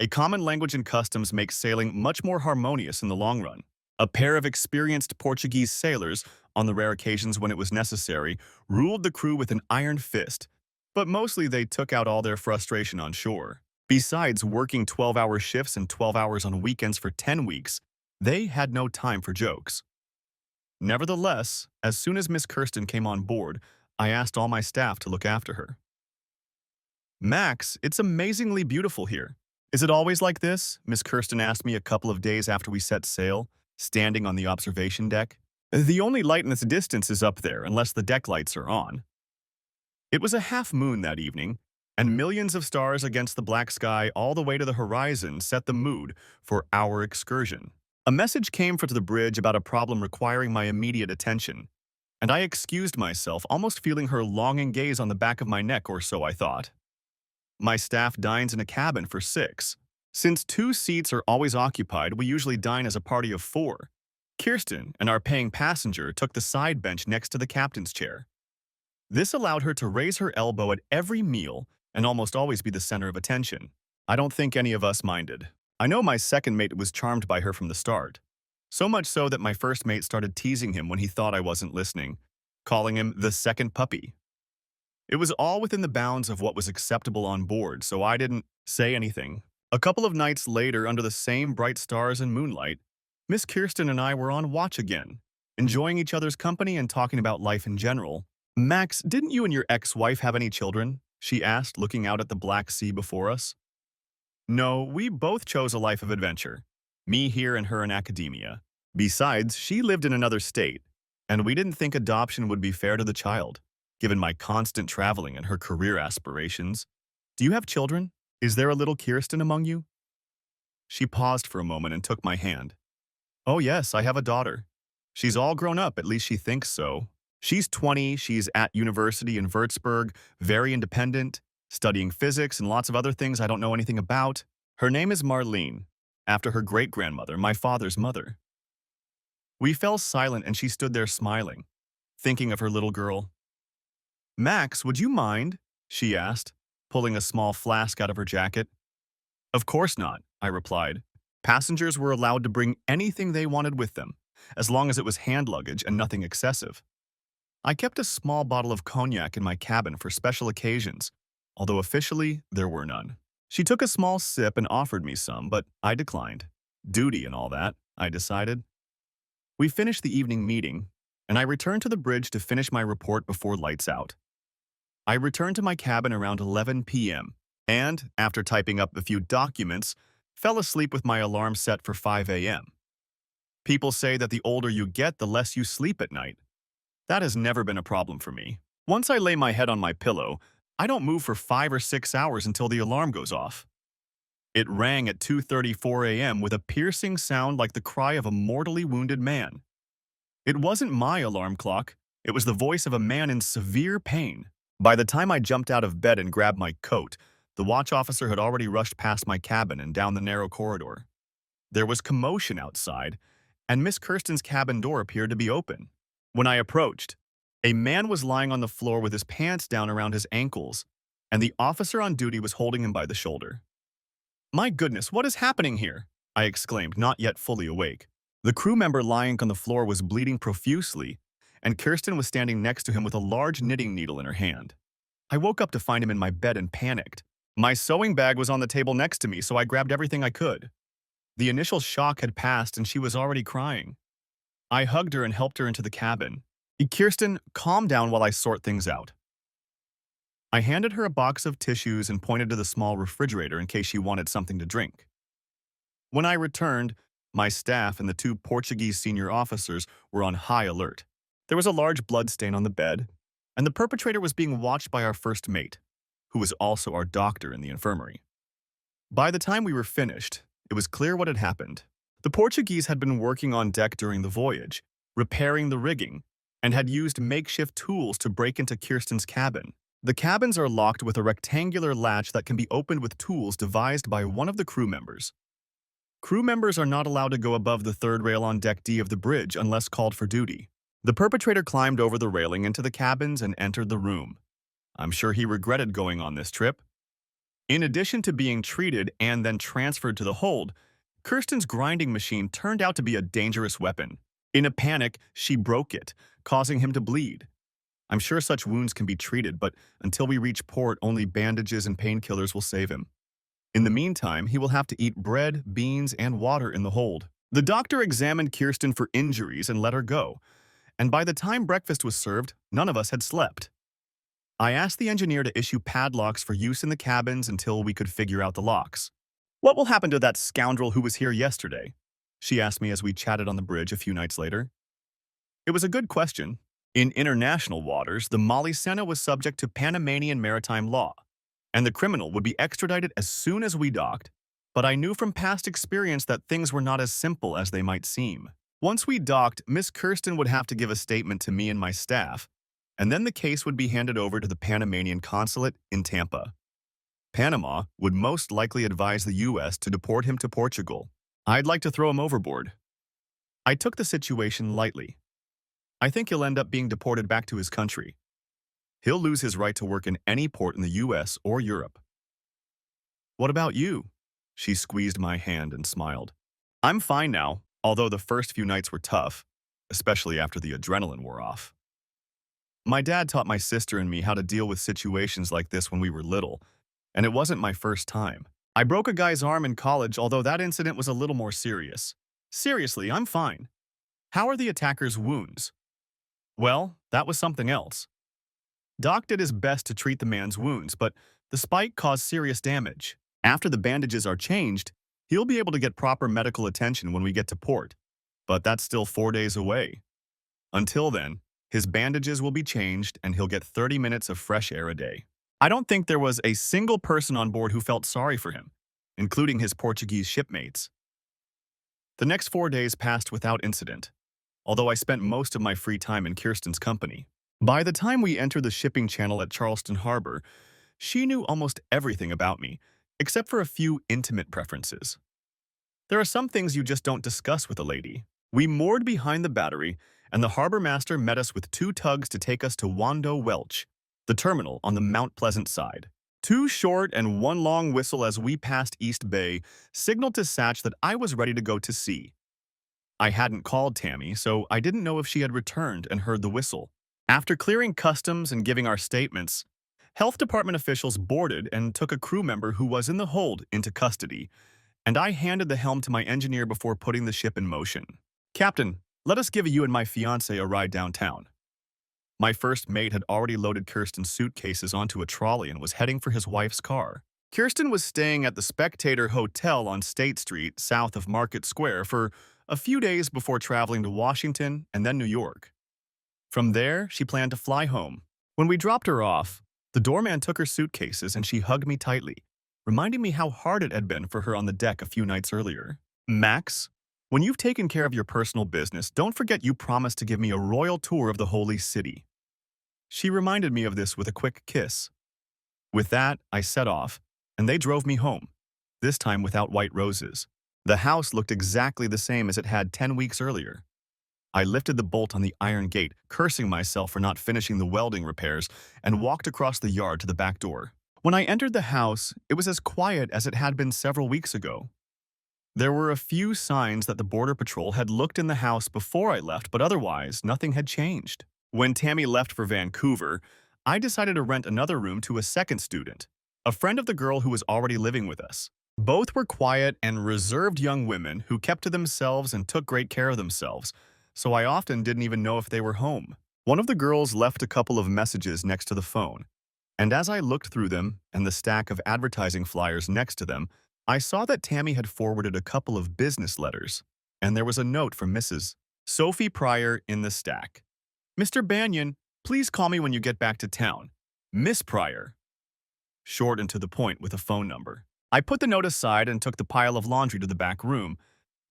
A common language and customs make sailing much more harmonious in the long run. A pair of experienced Portuguese sailors, on the rare occasions when it was necessary, ruled the crew with an iron fist, but mostly they took out all their frustration on shore. Besides working 12-hour shifts and 12 hours on weekends for 10 weeks, they had no time for jokes. Nevertheless, as soon as Miss Kirsten came on board, I asked all my staff to look after her. Max, it's amazingly beautiful here. Is it always like this? Miss Kirsten asked me a couple of days after we set sail, standing on the observation deck. The only light in this distance is up there, unless the deck lights are on. It was a half moon that evening, and millions of stars against the black sky all the way to the horizon set the mood for our excursion. A message came for the bridge about a problem requiring my immediate attention, and I excused myself, almost feeling her longing gaze on the back of my neck, or so I thought. My staff dines in a cabin for 6. Since 2 seats are always occupied, we usually dine as a party of 4. Kirsten and our paying passenger took the side bench next to the captain's chair. This allowed her to raise her elbow at every meal and almost always be the center of attention. I don't think any of us minded. I know my second mate was charmed by her from the start. So much so that my first mate started teasing him when he thought I wasn't listening, calling him the second puppy. It was all within the bounds of what was acceptable on board, so I didn't say anything. A couple of nights later, under the same bright stars and moonlight, Miss Kirsten and I were on watch again, enjoying each other's company and talking about life in general. Max, didn't you and your ex-wife have any children? She asked, looking out at the Black Sea before us. No, we both chose a life of adventure. Me here and her in academia. Besides, she lived in another state, and we didn't think adoption would be fair to the child, given my constant traveling and her career aspirations. Do you have children? Is there a little Kirsten among you? She paused for a moment and took my hand. Oh yes, I have a daughter. She's all grown up, at least she thinks so. She's 20, she's at university in Würzburg, very independent, studying physics and lots of other things I don't know anything about. Her name is Marlene, after her great-grandmother, my father's mother. We fell silent and she stood there smiling, thinking of her little girl. Max, would you mind? She asked, pulling a small flask out of her jacket. Of course not, I replied. Passengers were allowed to bring anything they wanted with them, as long as it was hand luggage and nothing excessive. I kept a small bottle of cognac in my cabin for special occasions, although officially there were none. She took a small sip and offered me some, but I declined. Duty and all that, I decided. We finished the evening meeting, and I returned to the bridge to finish my report before lights out. I returned to my cabin around 11 p.m., and, after typing up a few documents, fell asleep with my alarm set for 5 a.m. People say that the older you get, the less you sleep at night. That has never been a problem for me. Once I lay my head on my pillow, I don't move for 5 or 6 hours until the alarm goes off. It rang at 2:34 a.m. with a piercing sound like the cry of a mortally wounded man. It wasn't my alarm clock. It was the voice of a man in severe pain. By the time I jumped out of bed and grabbed my coat, the watch officer had already rushed past my cabin and down the narrow corridor. There was commotion outside, and Miss Kirsten's cabin door appeared to be open. When I approached, a man was lying on the floor with his pants down around his ankles, and the officer on duty was holding him by the shoulder. My goodness, what is happening here? I exclaimed, not yet fully awake. The crew member lying on the floor was bleeding profusely, and Kirsten was standing next to him with a large knitting needle in her hand. I woke up to find him in my bed and panicked. My sewing bag was on the table next to me, so I grabbed everything I could. The initial shock had passed, and she was already crying. I hugged her and helped her into the cabin. Kirsten, calm down while I sort things out. I handed her a box of tissues and pointed to the small refrigerator in case she wanted something to drink. When I returned, my staff and the 2 Portuguese senior officers were on high alert. There was a large blood stain on the bed, and the perpetrator was being watched by our first mate, who was also our doctor in the infirmary. By the time we were finished, it was clear what had happened. The Portuguese had been working on deck during the voyage, repairing the rigging, and had used makeshift tools to break into Kirsten's cabin. The cabins are locked with a rectangular latch that can be opened with tools devised by one of the crew members. Crew members are not allowed to go above the 3rd rail on Deck D of the bridge unless called for duty. The perpetrator climbed over the railing into the cabins and entered the room. I'm sure he regretted going on this trip. In addition to being treated and then transferred to the hold, Kirsten's grinding machine turned out to be a dangerous weapon. In a panic, she broke it, causing him to bleed. I'm sure such wounds can be treated, but until we reach port, only bandages and painkillers will save him. In the meantime, he will have to eat bread, beans, and water in the hold. The doctor examined Kirsten for injuries and let her go, and by the time breakfast was served, none of us had slept. I asked the engineer to issue padlocks for use in the cabins until we could figure out the locks. What will happen to that scoundrel who was here yesterday? She asked me as we chatted on the bridge a few nights later. It was a good question. In international waters, the Molly Senna was subject to Panamanian maritime law, and the criminal would be extradited as soon as we docked. But I knew from past experience that things were not as simple as they might seem. Once we docked, Miss Kirsten would have to give a statement to me and my staff, and then the case would be handed over to the Panamanian consulate in Tampa. Panama would most likely advise the U.S. to deport him to Portugal. I'd like to throw him overboard. I took the situation lightly. I think he'll end up being deported back to his country. He'll lose his right to work in any port in the U.S. or Europe. What about you? She squeezed my hand and smiled. I'm fine now, although the first few nights were tough, especially after the adrenaline wore off. My dad taught my sister and me how to deal with situations like this when we were little, and it wasn't my first time. I broke a guy's arm in college, although that incident was a little more serious. Seriously, I'm fine. How are the attacker's wounds? Well, that was something else. Doc did his best to treat the man's wounds, but the spike caused serious damage. After the bandages are changed, he'll be able to get proper medical attention when we get to port, but that's still 4 days away. Until then, his bandages will be changed and he'll get 30 minutes of fresh air a day. I don't think there was a single person on board who felt sorry for him, including his Portuguese shipmates. The next 4 days passed without incident, although I spent most of my free time in Kirsten's company. By the time we entered the shipping channel at Charleston Harbor, she knew almost everything about me, except for a few intimate preferences. There are some things you just don't discuss with a lady. We moored behind the battery, and the harbor master met us with 2 tugs to take us to Wando Welch, the terminal on the Mount Pleasant side. 2 short and 1 long whistle as we passed East Bay signaled to Satch that I was ready to go to sea. I hadn't called Tammy, so I didn't know if she had returned and heard the whistle. After clearing customs and giving our statements, health department officials boarded and took a crew member who was in the hold into custody, and I handed the helm to my engineer before putting the ship in motion. Captain, let us give you and my fiancé a ride downtown. My first mate had already loaded Kirsten's suitcases onto a trolley and was heading for his wife's car. Kirsten was staying at the Spectator Hotel on State Street, south of Market Square, for a few days before traveling to Washington and then New York. From there, she planned to fly home. When we dropped her off, the doorman took her suitcases and she hugged me tightly, reminding me how hard it had been for her on the deck a few nights earlier. Max, when you've taken care of your personal business, don't forget you promised to give me a royal tour of the Holy City. She reminded me of this with a quick kiss. With that, I set off, and they drove me home, this time without white roses. The house looked exactly the same as it had 10 weeks earlier. I lifted the bolt on the iron gate, cursing myself for not finishing the welding repairs, and walked across the yard to the back door. When I entered the house, it was as quiet as it had been several weeks ago. There were a few signs that the Border Patrol had looked in the house before I left, but otherwise, nothing had changed. When Tammy left for Vancouver, I decided to rent another room to a second student, a friend of the girl who was already living with us. Both were quiet and reserved young women who kept to themselves and took great care of themselves, so I often didn't even know if they were home. One of the girls left a couple of messages next to the phone, and as I looked through them and the stack of advertising flyers next to them, I saw that Tammy had forwarded a couple of business letters, and there was a note from Mrs. Sophie Pryor in the stack. Mr. Banyan, please call me when you get back to town. Miss Pryor. Short and to the point with a phone number. I put the note aside and took the pile of laundry to the back room,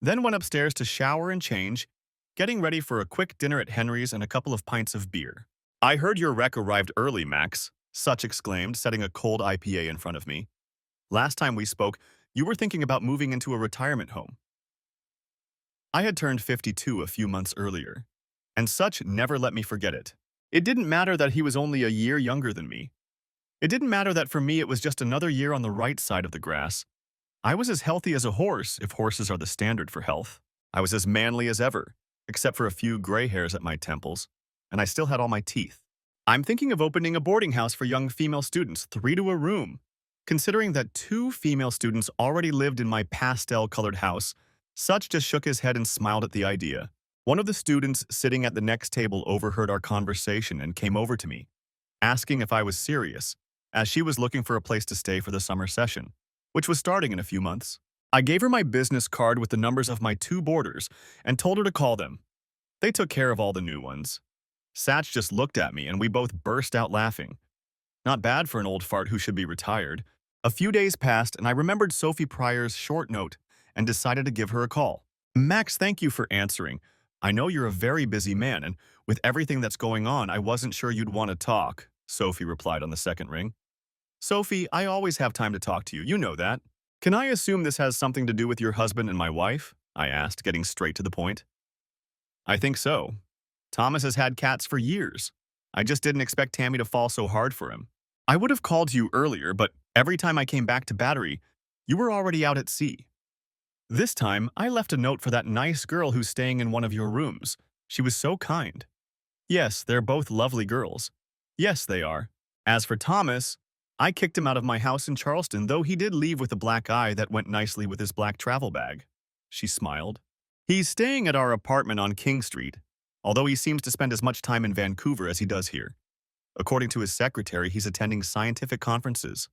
then went upstairs to shower and change, getting ready for a quick dinner at Henry's and a couple of pints of beer. I heard your wreck arrived early, Max, Such exclaimed, setting a cold IPA in front of me. Last time we spoke, you were thinking about moving into a retirement home. I had turned 52 a few months earlier, and Such never let me forget it. It didn't matter that he was only a year younger than me. It didn't matter that for me it was just another year on the right side of the grass. I was as healthy as a horse, if horses are the standard for health. I was as manly as ever, except for a few gray hairs at my temples, and I still had all my teeth. I'm thinking of opening a boarding house for young female students, 3 to a room. Considering that 2 female students already lived in my pastel-colored house, Such just shook his head and smiled at the idea. One of the students sitting at the next table overheard our conversation and came over to me. asking if I was serious, as she was looking for a place to stay for the summer session, which was starting in a few months. I gave her my business card with the numbers of my two boarders and told her to call them. They took care of all the new ones. Satch just looked at me and we both burst out laughing. Not bad for an old fart who should be retired. A few days passed and I remembered Sophie Pryor's short note and decided to give her a call. Max, thank you for answering. I know you're a very busy man, and with everything that's going on, I wasn't sure you'd want to talk, Sophie replied on the second ring. Sophie, I always have time to talk to you, you know that. Can I assume this has something to do with your husband and my wife? I asked, getting straight to the point. I think so. Thomas has had cats for years. I just didn't expect Tammy to fall so hard for him. I would have called you earlier, but every time I came back to Battery, you were already out at sea. This time, I left a note for that nice girl who's staying in one of your rooms. She was so kind. Yes, they're both lovely girls. Yes, they are. As for Thomas, I kicked him out of my house in Charleston, though he did leave with a black eye that went nicely with his black travel bag. She smiled. He's staying at our apartment on King Street, although he seems to spend as much time in Vancouver as he does here. According to his secretary, he's attending scientific conferences.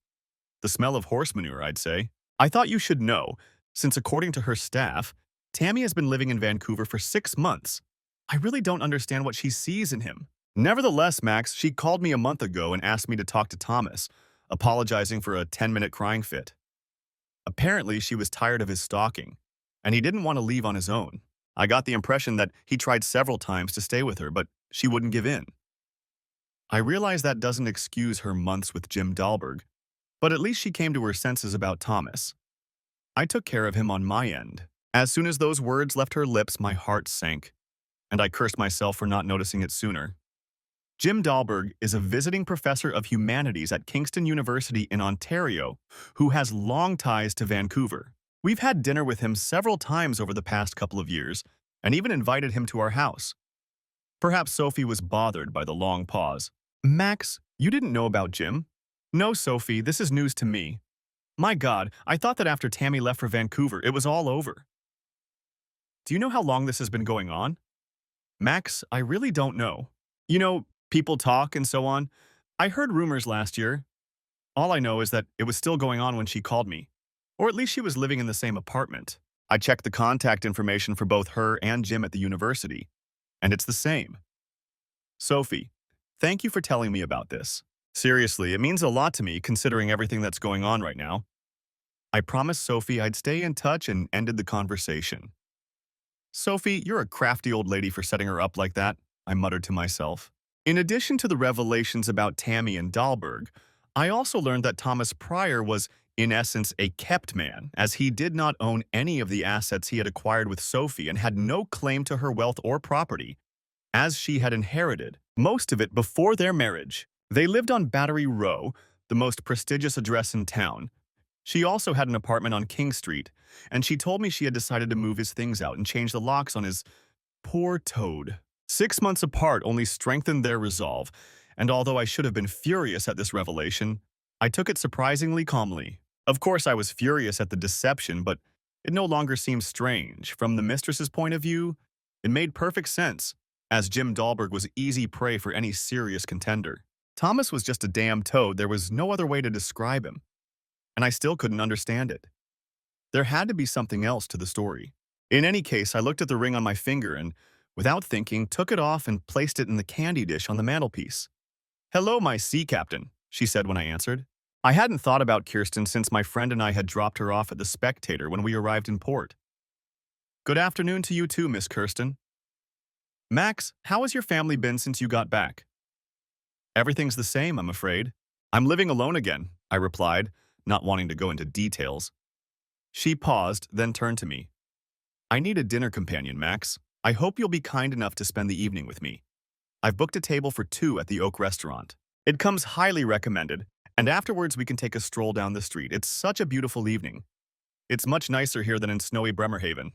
The smell of horse manure, I'd say. I thought you should know, since according to her staff, Tammy has been living in Vancouver for 6 months. I really don't understand what she sees in him. Nevertheless, Max, she called me a month ago and asked me to talk to Thomas, apologizing for a 10-minute crying fit. Apparently, she was tired of his stalking, and he didn't want to leave on his own. I got the impression that he tried several times to stay with her, but she wouldn't give in. I realize that doesn't excuse her months with Jim Dahlberg, but at least she came to her senses about Thomas. I took care of him on my end. As soon as those words left her lips, my heart sank, and I cursed myself for not noticing it sooner. Jim Dahlberg is a visiting professor of humanities at Kingston University in Ontario who has long ties to Vancouver. We've had dinner with him several times over the past couple of years and even invited him to our house. Perhaps Sophie was bothered by the long pause. Max, you didn't know about Jim? No, Sophie, this is news to me. My God, I thought that after Tammy left for Vancouver, it was all over. Do you know how long this has been going on? Max, I really don't know. You know, people talk and so on. I heard rumors last year. All I know is that it was still going on when she called me. Or at least she was living in the same apartment. I checked the contact information for both her and Jim at the university, and it's the same. Sophie, thank you for telling me about this. Seriously, it means a lot to me considering everything that's going on right now. I promised Sophie I'd stay in touch and ended the conversation. Sophie, you're a crafty old lady for setting her up like that, I muttered to myself. In addition to the revelations about Tammy and Dahlberg, I also learned that Thomas Pryor was, in essence, a kept man, as he did not own any of the assets he had acquired with Sophie and had no claim to her wealth or property, as she had inherited most of it before their marriage. They lived on Battery Row, the most prestigious address in town. She also had an apartment on King Street, and she told me she had decided to move his things out and change the locks on his poor Toad. 6 months apart only strengthened their resolve, and although I should have been furious at this revelation, I took it surprisingly calmly. Of course, I was furious at the deception, but it no longer seemed strange. From the mistress's point of view, it made perfect sense, as Jim Dahlberg was easy prey for any serious contender. Thomas was just a damn toad, there was no other way to describe him, and I still couldn't understand it. There had to be something else to the story. In any case, I looked at the ring on my finger and, without thinking, took it off and placed it in the candy dish on the mantelpiece. Hello, my sea captain, she said when I answered. I hadn't thought about Kirsten since my friend and I had dropped her off at the Spectator when we arrived in port. Good afternoon to you too, Miss Kirsten. Max, how has your family been since you got back? Everything's the same, I'm afraid. I'm living alone again, I replied, not wanting to go into details. She paused, then turned to me. I need a dinner companion, Max. I hope you'll be kind enough to spend the evening with me. I've booked a table for 2 at the Oak Restaurant. It comes highly recommended, and afterwards we can take a stroll down the street. It's such a beautiful evening. It's much nicer here than in snowy Bremerhaven.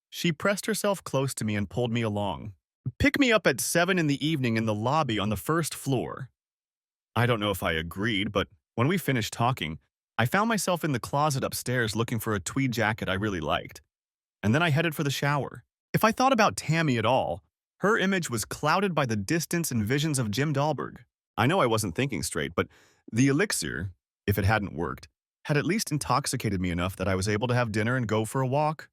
She pressed herself close to me and pulled me along. Pick me up at 7 in the evening in the lobby on the first floor. I don't know if I agreed, but when we finished talking, I found myself in the closet upstairs looking for a tweed jacket I really liked. And then I headed for the shower. If I thought about Tammy at all, her image was clouded by the distance and visions of Jim Dahlberg. I know I wasn't thinking straight, but the elixir, if it hadn't worked, had at least intoxicated me enough that I was able to have dinner and go for a walk.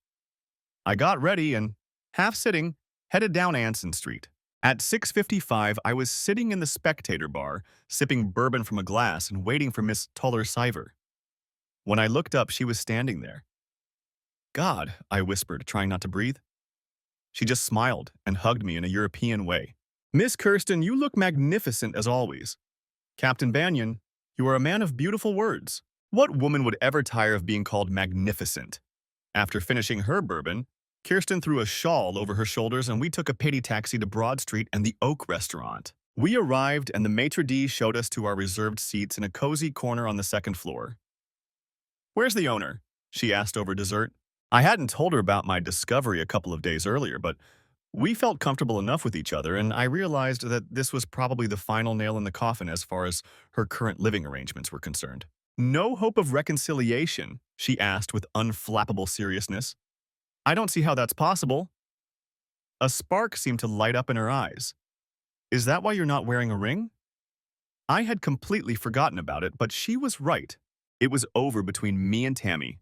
I got ready and, half sitting, headed down Anson Street. At 6:55, I was sitting in the spectator bar, sipping bourbon from a glass and waiting for Miss Tuller-Siver. When I looked up, she was standing there. "God," I whispered, trying not to breathe. She just smiled and hugged me in a European way. "Miss Kirsten, you look magnificent as always. Captain Banyan, you are a man of beautiful words. What woman would ever tire of being called magnificent?" After finishing her bourbon, Kirsten threw a shawl over her shoulders and we took a pity taxi to Broad Street and the Oak Restaurant. We arrived and the maitre d' showed us to our reserved seats in a cozy corner on the second floor. "Where's the owner?" she asked over dessert. I hadn't told her about my discovery a couple of days earlier, but we felt comfortable enough with each other, and I realized that this was probably the final nail in the coffin as far as her current living arrangements were concerned. "No hope of reconciliation?" she asked with unflappable seriousness. "I don't see how that's possible." A spark seemed to light up in her eyes. "Is that why you're not wearing a ring?" I had completely forgotten about it, but she was right. It was over between me and Tammy.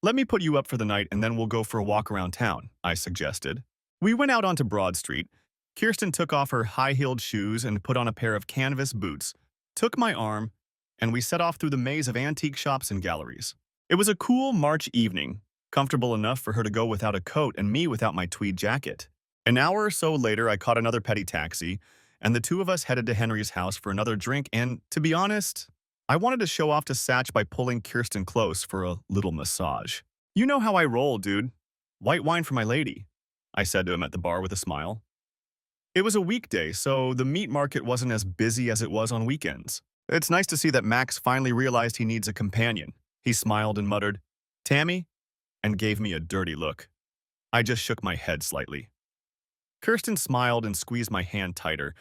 "Let me put you up for the night and then we'll go for a walk around town," I suggested. We went out onto Broad Street. Kirsten took off her high-heeled shoes and put on a pair of canvas boots, took my arm, and we set off through the maze of antique shops and galleries. It was a cool March evening, comfortable enough for her to go without a coat and me without my tweed jacket. An hour or so later, I caught another petty taxi, and the two of us headed to Henry's house for another drink, and, to be honest, I wanted to show off to Satch by pulling Kirsten close for a little massage. "You know how I roll, dude. White wine for my lady," I said to him at the bar with a smile. It was a weekday, so the meat market wasn't as busy as it was on weekends. "It's nice to see that Max finally realized he needs a companion." He smiled and muttered, "Tammy?" and gave me a dirty look. I just shook my head slightly. Kirsten smiled and squeezed my hand tighter,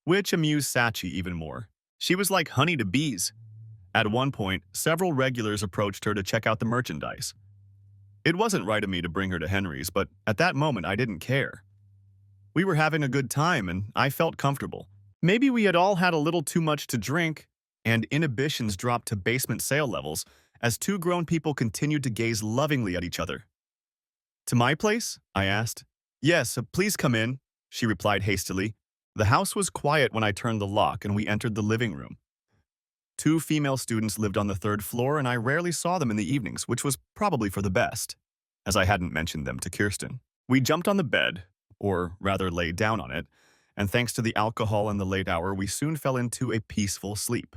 which amused Sachi even more. She was like honey to bees. At one point, several regulars approached her to check out the merchandise. It wasn't right of me to bring her to Henry's, but at that moment I didn't care. We were having a good time and I felt comfortable. Maybe we had all had a little too much to drink, and inhibitions dropped to basement sale levels as two grown people continued to gaze lovingly at each other. "To my place?" I asked. "Yes, please come in," she replied hastily. The house was quiet when I turned the lock and we entered the living room. Two female students lived on the third floor and I rarely saw them in the evenings, which was probably for the best, as I hadn't mentioned them to Kirsten. We jumped on the bed, or rather lay down on it, and thanks to the alcohol and the late hour, we soon fell into a peaceful sleep.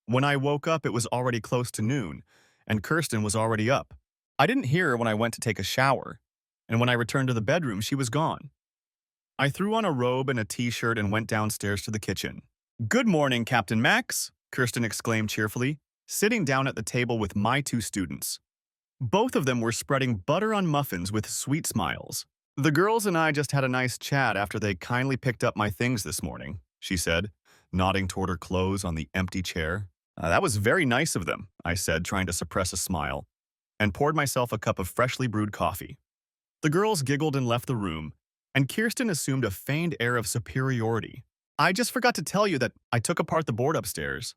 When I woke up, it was already close to noon, and Kirsten was already up. I didn't hear her when I went to take a shower, and when I returned to the bedroom, she was gone. I threw on a robe and a t-shirt and went downstairs to the kitchen. "Good morning, Captain Max," Kirsten exclaimed cheerfully, sitting down at the table with my two students. Both of them were spreading butter on muffins with sweet smiles. "The girls and I just had a nice chat after they kindly picked up my things this morning," she said, nodding toward her clothes on the empty chair. That was very nice of them," I said, trying to suppress a smile, and poured myself a cup of freshly brewed coffee. The girls giggled and left the room, and Kirsten assumed a feigned air of superiority. "I just forgot to tell you that I took apart the board upstairs."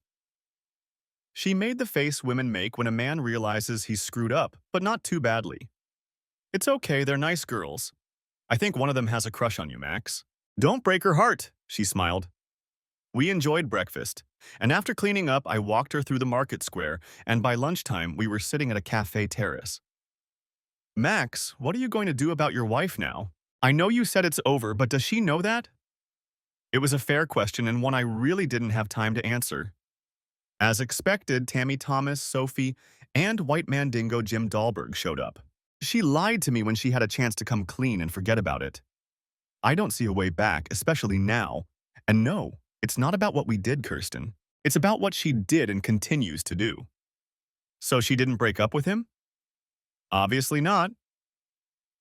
She made the face women make when a man realizes he's screwed up, but not too badly. "It's okay, they're nice girls. I think one of them has a crush on you, Max." "Don't break her heart," she smiled. We enjoyed breakfast, and after cleaning up, I walked her through the market square, and by lunchtime, we were sitting at a cafe terrace. "Max, what are you going to do about your wife now? I know you said it's over, but does she know that?" It was a fair question and one I really didn't have time to answer. As expected, Tammy Thomas, Sophie, and White Man Dingo Jim Dahlberg showed up. She lied to me when she had a chance to come clean and forget about it. I don't see a way back, especially now. And no, it's not about what we did, Kirsten. It's about what she did and continues to do. So she didn't break up with him? Obviously not.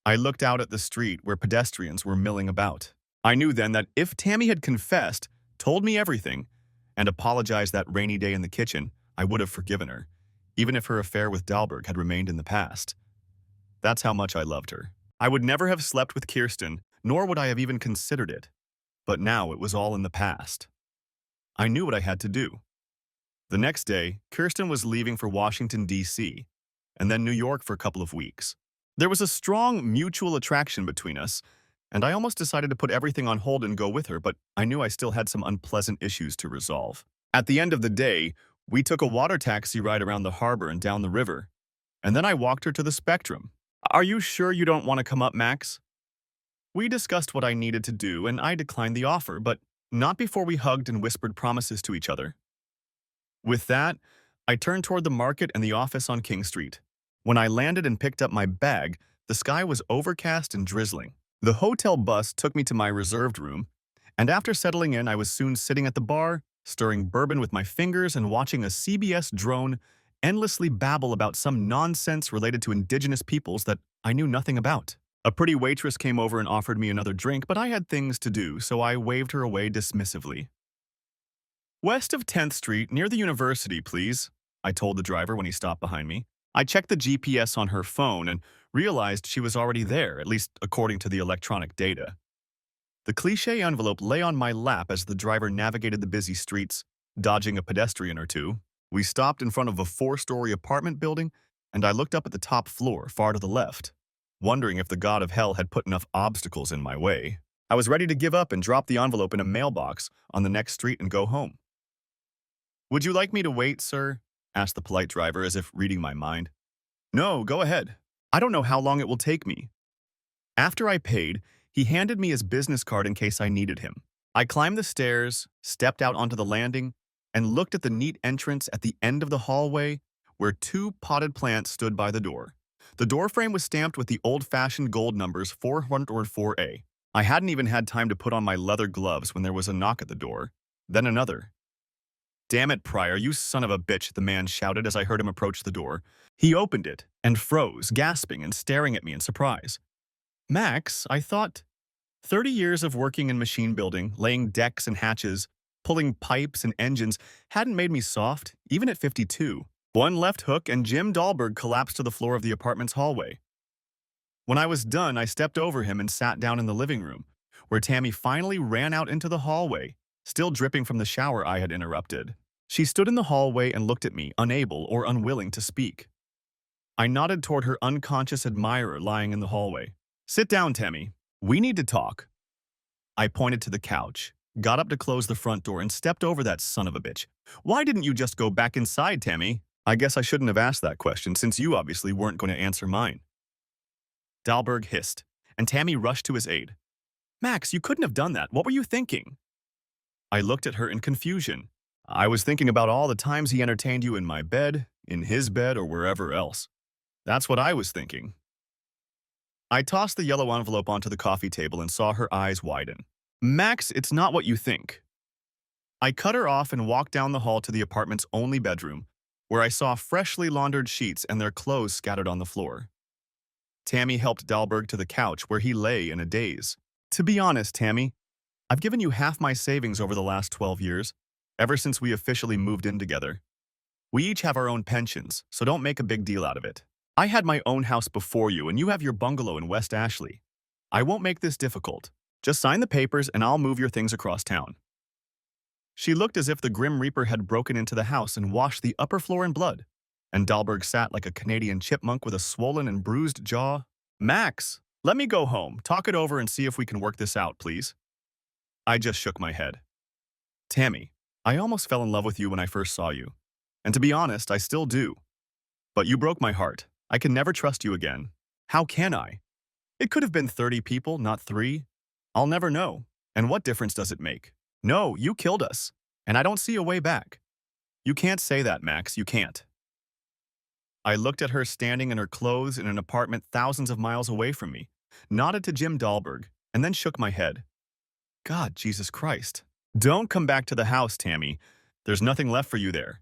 I looked out at the street where pedestrians were milling about. I knew then that if Tammy had confessed, told me everything, and apologized that rainy day in the kitchen, I would have forgiven her, even if her affair with Dahlberg had remained in the past. That's how much I loved her. I would never have slept with Kirsten, nor would I have even considered it. But now it was all in the past. I knew what I had to do. The next day, Kirsten was leaving for Washington, D.C., and then New York for a couple of weeks. There was a strong mutual attraction between us, and I almost decided to put everything on hold and go with her, but I knew I still had some unpleasant issues to resolve. At the end of the day, we took a water taxi ride around the harbor and down the river, and then I walked her to the Spectrum. Are you sure you don't want to come up, Max? We discussed what I needed to do, and I declined the offer, but not before we hugged and whispered promises to each other. With that, I turned toward the market and the office on King Street. When I landed and picked up my bag, the sky was overcast and drizzling. The hotel bus took me to my reserved room, and after settling in, I was soon sitting at the bar, stirring bourbon with my fingers and watching a CBS drone endlessly babble about some nonsense related to indigenous peoples that I knew nothing about. A pretty waitress came over and offered me another drink, but I had things to do, so I waved her away dismissively. West of 10th Street, near the university, please, I told the driver when he stopped behind me. I checked the GPS on her phone and realized she was already there, at least according to the electronic data. The cliché envelope lay on my lap as the driver navigated the busy streets, dodging a pedestrian or two. We stopped in front of a 4-story apartment building, and I looked up at the top floor, far to the left, wondering if the god of hell had put enough obstacles in my way. I was ready to give up and drop the envelope in a mailbox on the next street and go home. Would you like me to wait, sir? Asked the polite driver as if reading my mind. No, go ahead. I don't know how long it will take me. After I paid, he handed me his business card in case I needed him. I climbed the stairs, stepped out onto the landing, and looked at the neat entrance at the end of the hallway where 2 potted plants stood by the door. The doorframe was stamped with the old-fashioned gold numbers 404A. I hadn't even had time to put on my leather gloves when there was a knock at the door, then another. Damn it, Pryor, you son of a bitch, the man shouted as I heard him approach the door. He opened it and froze, gasping and staring at me in surprise. Max, I thought 30 years of working in machine building, laying decks and hatches, pulling pipes and engines hadn't made me soft, even at 52. One left hook and Jim Dahlberg collapsed to the floor of the apartment's hallway. When I was done, I stepped over him and sat down in the living room, where Tammy finally ran out into the hallway, still dripping from the shower I had interrupted. She stood in the hallway and looked at me, unable or unwilling to speak. I nodded toward her unconscious admirer lying in the hallway. Sit down, Tammy. We need to talk. I pointed to the couch, got up to close the front door, and stepped over that son of a bitch. Why didn't you just go back inside, Tammy? I guess I shouldn't have asked that question, since you obviously weren't going to answer mine. Dahlberg hissed, and Tammy rushed to his aid. Max, you couldn't have done that. What were you thinking? I looked at her in confusion. I was thinking about all the times he entertained you in my bed, in his bed, or wherever else. That's what I was thinking. I tossed the yellow envelope onto the coffee table and saw her eyes widen. Max, it's not what you think. I cut her off and walked down the hall to the apartment's only bedroom, where I saw freshly laundered sheets and their clothes scattered on the floor. Tammy helped Dahlberg to the couch, where he lay in a daze. To be honest, Tammy, I've given you half my savings over the last 12 years, ever since we officially moved in together. We each have our own pensions, so don't make a big deal out of it. I had my own house before you, and you have your bungalow in West Ashley. I won't make this difficult. Just sign the papers, and I'll move your things across town. She looked as if the Grim Reaper had broken into the house and washed the upper floor in blood, and Dahlberg sat like a Canadian chipmunk with a swollen and bruised jaw. Max, let me go home, talk it over, and see if we can work this out, please. I just shook my head. Tammy, I almost fell in love with you when I first saw you. And to be honest, I still do. But you broke my heart. I can never trust you again. How can I? It could have been 30 people, not 3. I'll never know. And what difference does it make? No, you killed us. And I don't see a way back. You can't say that, Max. You can't. I looked at her standing in her clothes in an apartment thousands of miles away from me, nodded to Jim Dahlberg, and then shook my head. God, Jesus Christ. Don't come back to the house, Tammy. There's nothing left for you there.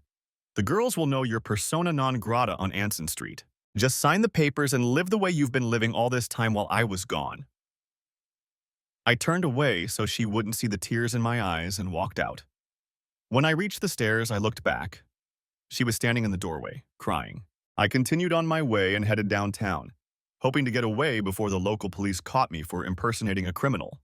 The girls will know you're persona non grata on Anson Street. Just sign the papers and live the way you've been living all this time while I was gone. I turned away so she wouldn't see the tears in my eyes and walked out. When I reached the stairs, I looked back. She was standing in the doorway, crying. I continued on my way and headed downtown, hoping to get away before the local police caught me for impersonating a criminal.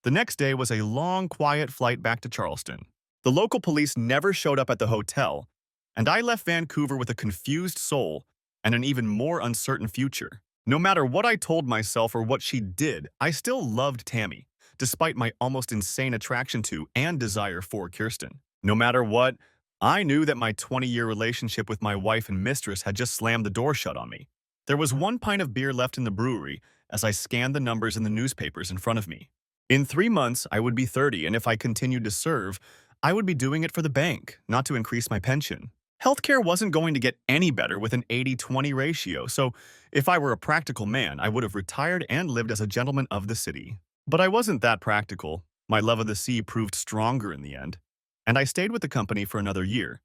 The next day was a long, quiet flight back to Charleston. The local police never showed up at the hotel, and I left Vancouver with a confused soul and an even more uncertain future. No matter what I told myself or what she did, I still loved Tammy, despite my almost insane attraction to and desire for Kirsten. No matter what, I knew that my 20-year relationship with my wife and mistress had just slammed the door shut on me. There was one pint of beer left in the brewery as I scanned the numbers in the newspapers in front of me. In 3 months, I would be 30, and if I continued to serve, I would be doing it for the bank, not to increase my pension. Healthcare wasn't going to get any better with an 80-20 ratio, so if I were a practical man, I would have retired and lived as a gentleman of the city. But I wasn't that practical. My love of the sea proved stronger in the end, and I stayed with the company for another year.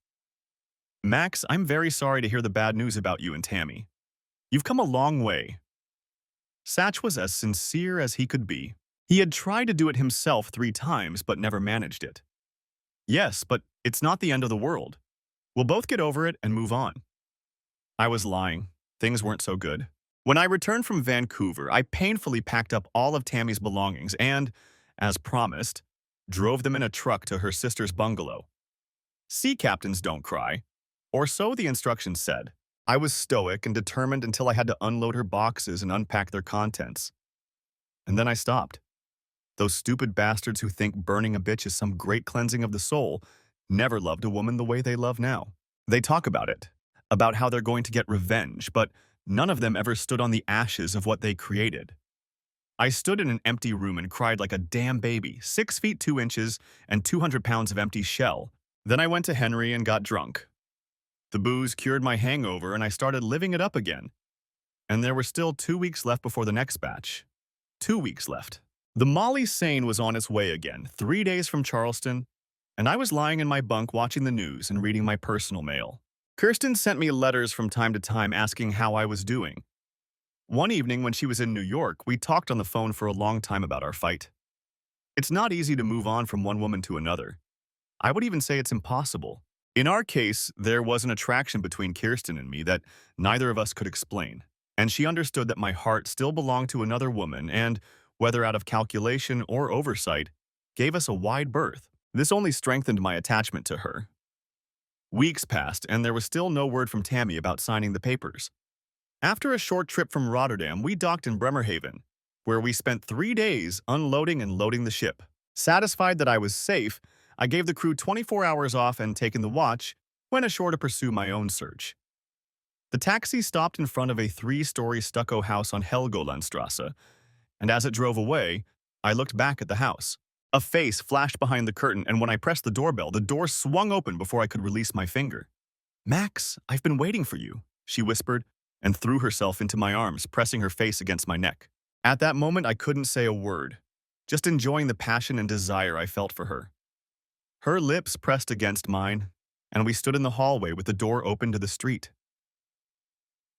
Max, I'm very sorry to hear the bad news about you and Tammy. You've come a long way. Satch was as sincere as he could be. He had tried to do it himself 3 times but never managed it. Yes, but it's not the end of the world. We'll both get over it and move on. I was lying. Things weren't so good. When I returned from Vancouver, I painfully packed up all of Tammy's belongings and, as promised, drove them in a truck to her sister's bungalow. Sea captains don't cry, or so the instructions said. I was stoic and determined until I had to unload her boxes and unpack their contents. And then I stopped. Those stupid bastards who think burning a bitch is some great cleansing of the soul never loved a woman the way they love now. They talk about it, about how they're going to get revenge, but none of them ever stood on the ashes of what they created. I stood in an empty room and cried like a damn baby, 6 feet 2 inches and 200 pounds of empty shell. Then I went to Henry and got drunk. The booze cured my hangover and I started living it up again. And there were still 2 weeks left before the next batch. 2 weeks left. The Molly Sane was on its way again, 3 days from Charleston, and I was lying in my bunk watching the news and reading my personal mail. Kirsten sent me letters from time to time asking how I was doing. One evening when she was in New York, we talked on the phone for a long time about our fight. It's not easy to move on from one woman to another. I would even say it's impossible. In our case, there was an attraction between Kirsten and me that neither of us could explain, and she understood that my heart still belonged to another woman and, whether out of calculation or oversight, gave us a wide berth. This only strengthened my attachment to her. Weeks passed, and there was still no word from Tammy about signing the papers. After a short trip from Rotterdam, we docked in Bremerhaven, where we spent 3 days unloading and loading the ship. Satisfied that I was safe, I gave the crew 24 hours off and taken the watch, went ashore to pursue my own search. The taxi stopped in front of a 3-story stucco house on Helgolandstrasse, and as it drove away, I looked back at the house. A face flashed behind the curtain, and when I pressed the doorbell, the door swung open before I could release my finger. "Max, I've been waiting for you," she whispered, and threw herself into my arms, pressing her face against my neck. At that moment, I couldn't say a word, just enjoying the passion and desire I felt for her. Her lips pressed against mine, and we stood in the hallway with the door open to the street.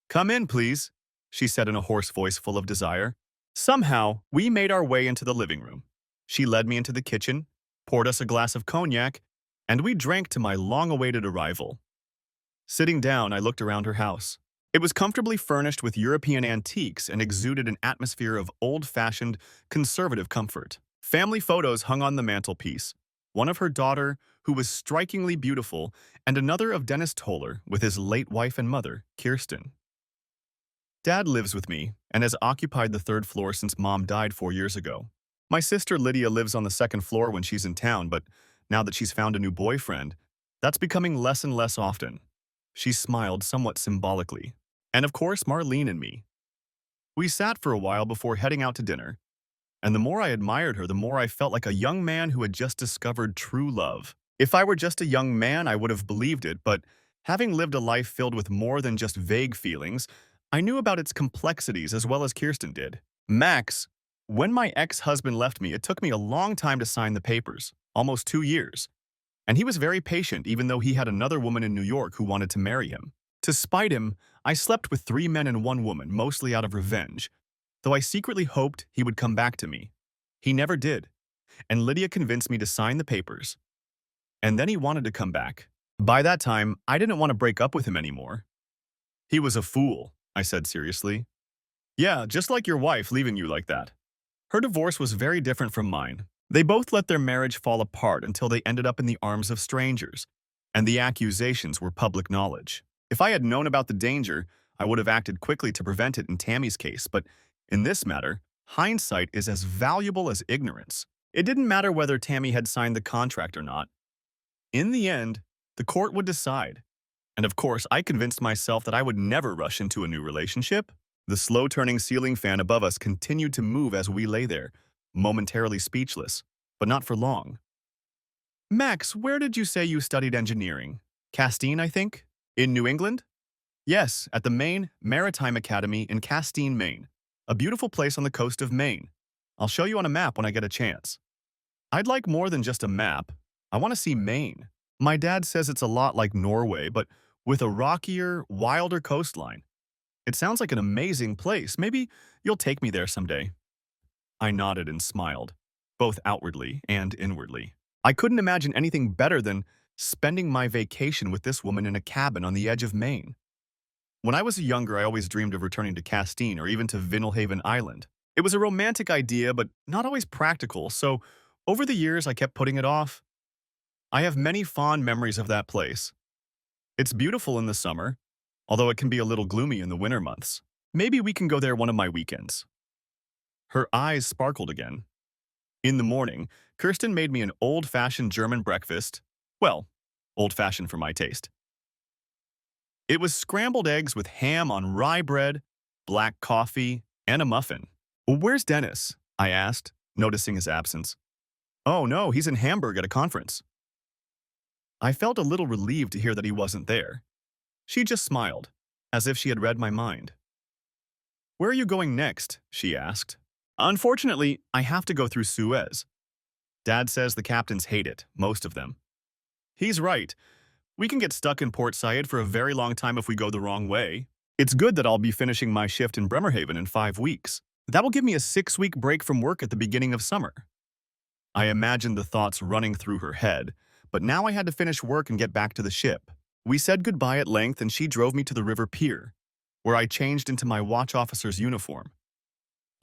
"Come in, please," she said in a hoarse voice full of desire. Somehow, we made our way into the living room. She led me into the kitchen, poured us a glass of cognac, and we drank to my long-awaited arrival. Sitting down, I looked around her house. It was comfortably furnished with European antiques and exuded an atmosphere of old-fashioned, conservative comfort. Family photos hung on the mantelpiece, one of her daughter, who was strikingly beautiful, and another of Dennis Toller with his late wife and mother, Kirsten. Dad lives with me and has occupied the 3rd floor since Mom died 4 years ago. My sister Lydia lives on the 2nd floor when she's in town, but now that she's found a new boyfriend, that's becoming less and less often. She smiled somewhat symbolically. And of course, Marlene and me. We sat for a while before heading out to dinner, and the more I admired her, the more I felt like a young man who had just discovered true love. If I were just a young man, I would have believed it, but having lived a life filled with more than just vague feelings, I knew about its complexities as well as Kirsten did. Max, when my ex-husband left me, it took me a long time to sign the papers, almost 2 years. And he was very patient, even though he had another woman in New York who wanted to marry him. To spite him, I slept with 3 men and 1 woman, mostly out of revenge, though I secretly hoped he would come back to me. He never did, and Lydia convinced me to sign the papers. And then he wanted to come back. By that time, I didn't want to break up with him anymore. "He was a fool," I said seriously. "Yeah, just like your wife leaving you like that." Her divorce was very different from mine. They both let their marriage fall apart until they ended up in the arms of strangers, and the accusations were public knowledge. If I had known about the danger, I would have acted quickly to prevent it in Tammy's case, but in this matter, hindsight is as valuable as ignorance. It didn't matter whether Tammy had signed the contract or not. In the end, the court would decide. And of course, I convinced myself that I would never rush into a new relationship. The slow-turning ceiling fan above us continued to move as we lay there, momentarily speechless, but not for long. Max, where did you say you studied engineering? Castine, I think? In New England? Yes, at the Maine Maritime Academy in Castine, Maine. A beautiful place on the coast of Maine. I'll show you on a map when I get a chance. I'd like more than just a map. I want to see Maine. My dad says it's a lot like Norway, but with a rockier, wilder coastline. It sounds like an amazing place. Maybe you'll take me there someday. I nodded and smiled, both outwardly and inwardly. I couldn't imagine anything better than spending my vacation with this woman in a cabin on the edge of Maine. When I was younger, I always dreamed of returning to Castine or even to Vinalhaven Island. It was a romantic idea, but not always practical, so over the years I kept putting it off. I have many fond memories of that place. It's beautiful in the summer, although it can be a little gloomy in the winter months. Maybe we can go there one of my weekends. Her eyes sparkled again. In the morning, Kirsten made me an old-fashioned German breakfast. Well, old-fashioned for my taste. It was scrambled eggs with ham on rye bread, black coffee, and a muffin. Where's Dennis? I asked, noticing his absence. Oh no, he's in Hamburg at a conference. I felt a little relieved to hear that he wasn't there. She just smiled, as if she had read my mind. Where are you going next? She asked. Unfortunately, I have to go through Suez. Dad says the captains hate it, most of them. He's right. We can get stuck in Port Said for a very long time if we go the wrong way. It's good that I'll be finishing my shift in Bremerhaven in 5 weeks. That will give me a 6-week break from work at the beginning of summer. I imagined the thoughts running through her head, but now I had to finish work and get back to the ship. We said goodbye at length and she drove me to the river pier, where I changed into my watch officer's uniform.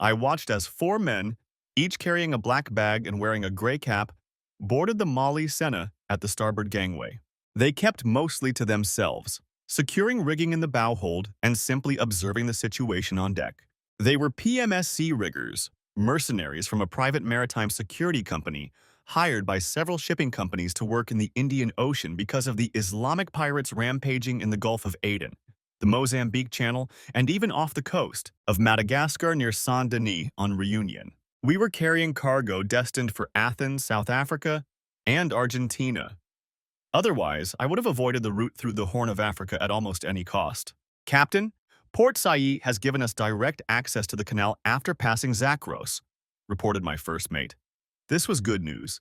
I watched as 4 men, each carrying a black bag and wearing a gray cap, boarded the Molly Senna at the starboard gangway. They kept mostly to themselves, securing rigging in the bow hold and simply observing the situation on deck. They were PMSC riggers, mercenaries from a private maritime security company hired by several shipping companies to work in the Indian Ocean because of the Islamic pirates rampaging in the Gulf of Aden, the Mozambique Channel, and even off the coast of Madagascar near Saint-Denis on Reunion. We were carrying cargo destined for Athens, South Africa, and Argentina. Otherwise, I would have avoided the route through the Horn of Africa at almost any cost. Captain, Port Said has given us direct access to the canal after passing Zakros, reported my first mate. This was good news.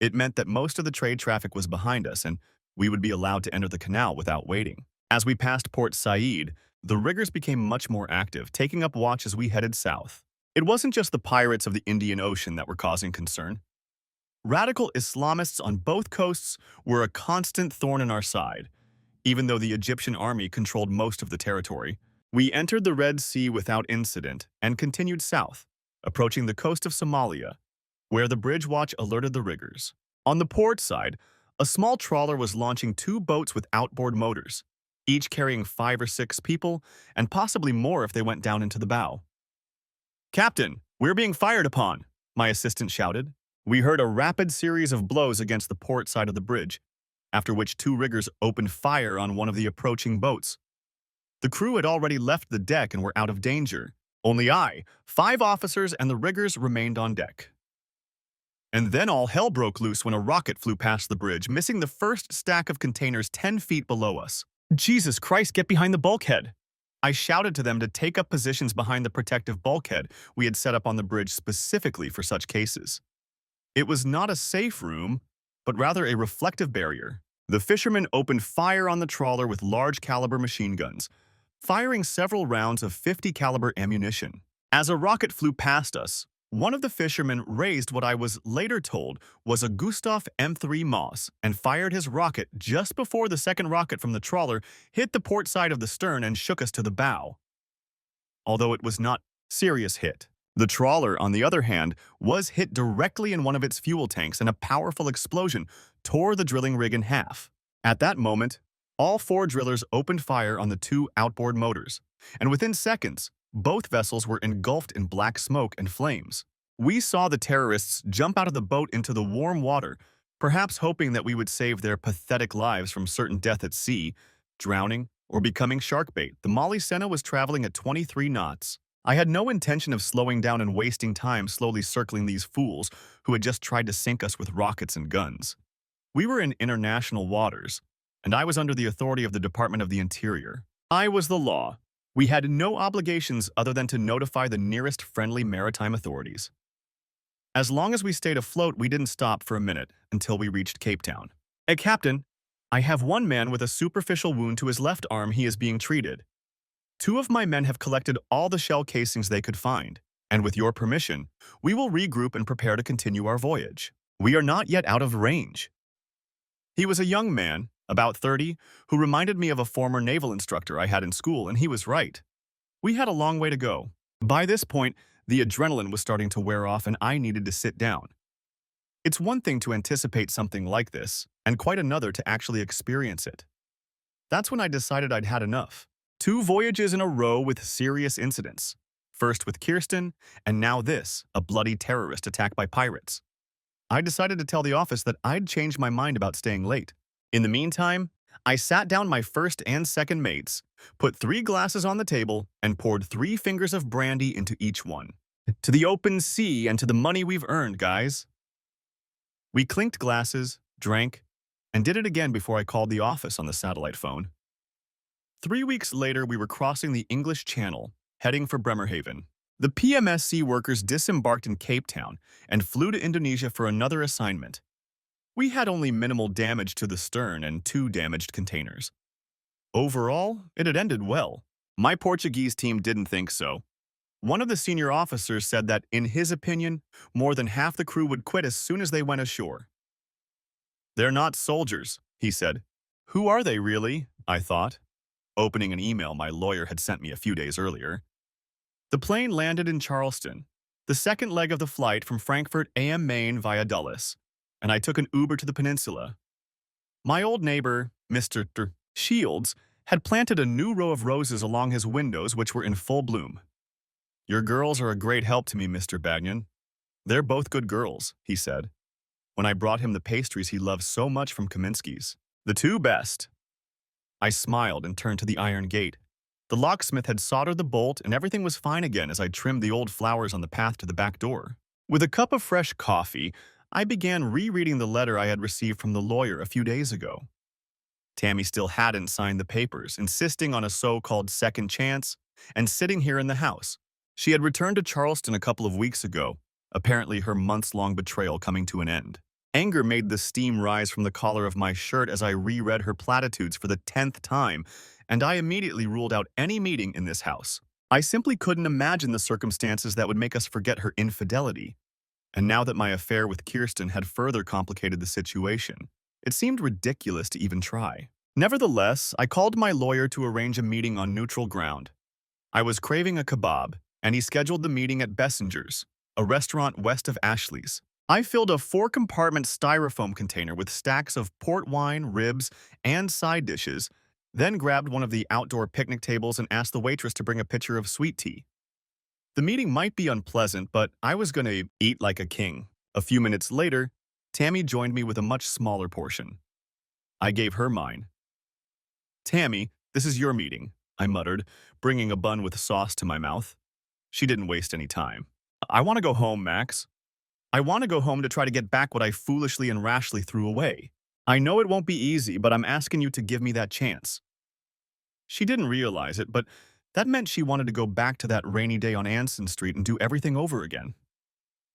It meant that most of the trade traffic was behind us and we would be allowed to enter the canal without waiting. As we passed Port Said, the riggers became much more active, taking up watch as we headed south. It wasn't just the pirates of the Indian Ocean that were causing concern. Radical Islamists on both coasts were a constant thorn in our side, even though the Egyptian army controlled most of the territory. We entered the Red Sea without incident and continued south, approaching the coast of Somalia, where the bridge watch alerted the riggers. On the port side, a small trawler was launching 2 boats with outboard motors, each carrying 5 or 6 people, and possibly more if they went down into the bow. Captain, we're being fired upon, my assistant shouted. We heard a rapid series of blows against the port side of the bridge, after which 2 riggers opened fire on one of the approaching boats. The crew had already left the deck and were out of danger. Only I, 5 officers, and the riggers remained on deck. And then all hell broke loose when a rocket flew past the bridge, missing the first stack of containers 10 feet below us. Jesus Christ, get behind the bulkhead! I shouted to them to take up positions behind the protective bulkhead we had set up on the bridge specifically for such cases. It was not a safe room, but rather a reflective barrier. The fishermen opened fire on the trawler with large-caliber machine guns, firing several rounds of 50-caliber ammunition. As a rocket flew past us, one of the fishermen raised what I was later told was a Gustav M3 Moss and fired his rocket just before the second rocket from the trawler hit the port side of the stern and shook us to the bow. Although it was not a serious hit, The trawler, on the other hand, was hit directly in one of its fuel tanks and a powerful explosion tore the drilling rig in half. At that moment, all four drillers opened fire on the two outboard motors, and within seconds, both vessels were engulfed in black smoke and flames. We saw the terrorists jump out of the boat into the warm water, perhaps hoping that we would save their pathetic lives from certain death at sea, drowning, or becoming shark bait. The Molly Senna was traveling at 23 knots. I had no intention of slowing down and wasting time slowly circling these fools who had just tried to sink us with rockets and guns. We were in international waters, and I was under the authority of the Department of the Interior. I was the law. We had no obligations other than to notify the nearest friendly maritime authorities. As long as we stayed afloat, we didn't stop for a minute until we reached Cape Town. Hey, Captain, I have one man with a superficial wound to his left arm. He is being treated. Two of my men have collected all the shell casings they could find, and with your permission, we will regroup and prepare to continue our voyage. We are not yet out of range. He was a young man, about 30, who reminded me of a former naval instructor I had in school, and he was right. We had a long way to go. By this point, the adrenaline was starting to wear off and I needed to sit down. It's one thing to anticipate something like this, and quite another to actually experience it. That's when I decided I'd had enough. 2 voyages in a row with serious incidents. First with Kirsten, and now this, a bloody terrorist attack by pirates. I decided to tell the office that I'd changed my mind about staying late. In the meantime, I sat down my first and second mates, put 3 glasses on the table, and poured 3 fingers of brandy into each one. To the open sea and to the money we've earned, guys. We clinked glasses, drank, and did it again before I called the office on the satellite phone. 3 weeks later, we were crossing the English Channel, heading for Bremerhaven. The PMSC workers disembarked in Cape Town and flew to Indonesia for another assignment. We had only minimal damage to the stern and 2 damaged containers. Overall, it had ended well. My Portuguese team didn't think so. One of the senior officers said that, in his opinion, more than half the crew would quit as soon as they went ashore. "They're not soldiers," he said. "Who are they, really?" I thought, opening an email my lawyer had sent me a few days earlier. The plane landed in Charleston, the second leg of the flight from Frankfurt am Main via Dulles, and I took an Uber to the peninsula. My old neighbor, Mr. Shields, had planted a new row of roses along his windows which were in full bloom. "Your girls are a great help to me, Mr. Bagnon. They're both good girls," he said, when I brought him the pastries he loves so much from Kaminsky's. "The 2 best." I smiled and turned to the iron gate. The locksmith had soldered the bolt and everything was fine again as I trimmed the old flowers on the path to the back door. With a cup of fresh coffee, I began rereading the letter I had received from the lawyer a few days ago. Tammy still hadn't signed the papers, insisting on a so-called second chance, and sitting here in the house. She had returned to Charleston a couple of weeks ago, apparently her months-long betrayal coming to an end. Anger made the steam rise from the collar of my shirt as I reread her platitudes for the 10th time, and I immediately ruled out any meeting in this house. I simply couldn't imagine the circumstances that would make us forget her infidelity. And now that my affair with Kirsten had further complicated the situation, it seemed ridiculous to even try. Nevertheless, I called my lawyer to arrange a meeting on neutral ground. I was craving a kebab, and he scheduled the meeting at Bessinger's, a restaurant west of Ashley's. I filled a 4-compartment styrofoam container with stacks of port wine, ribs, and side dishes, then grabbed one of the outdoor picnic tables and asked the waitress to bring a pitcher of sweet tea. The meeting might be unpleasant, but I was going to eat like a king. A few minutes later, Tammy joined me with a much smaller portion. I gave her mine. "Tammy, this is your meeting," I muttered, bringing a bun with sauce to my mouth. She didn't waste any time. "I want to go home, Max. I want to go home to try to get back what I foolishly and rashly threw away. I know it won't be easy, but I'm asking you to give me that chance." She didn't realize it, but that meant she wanted to go back to that rainy day on Anson Street and do everything over again.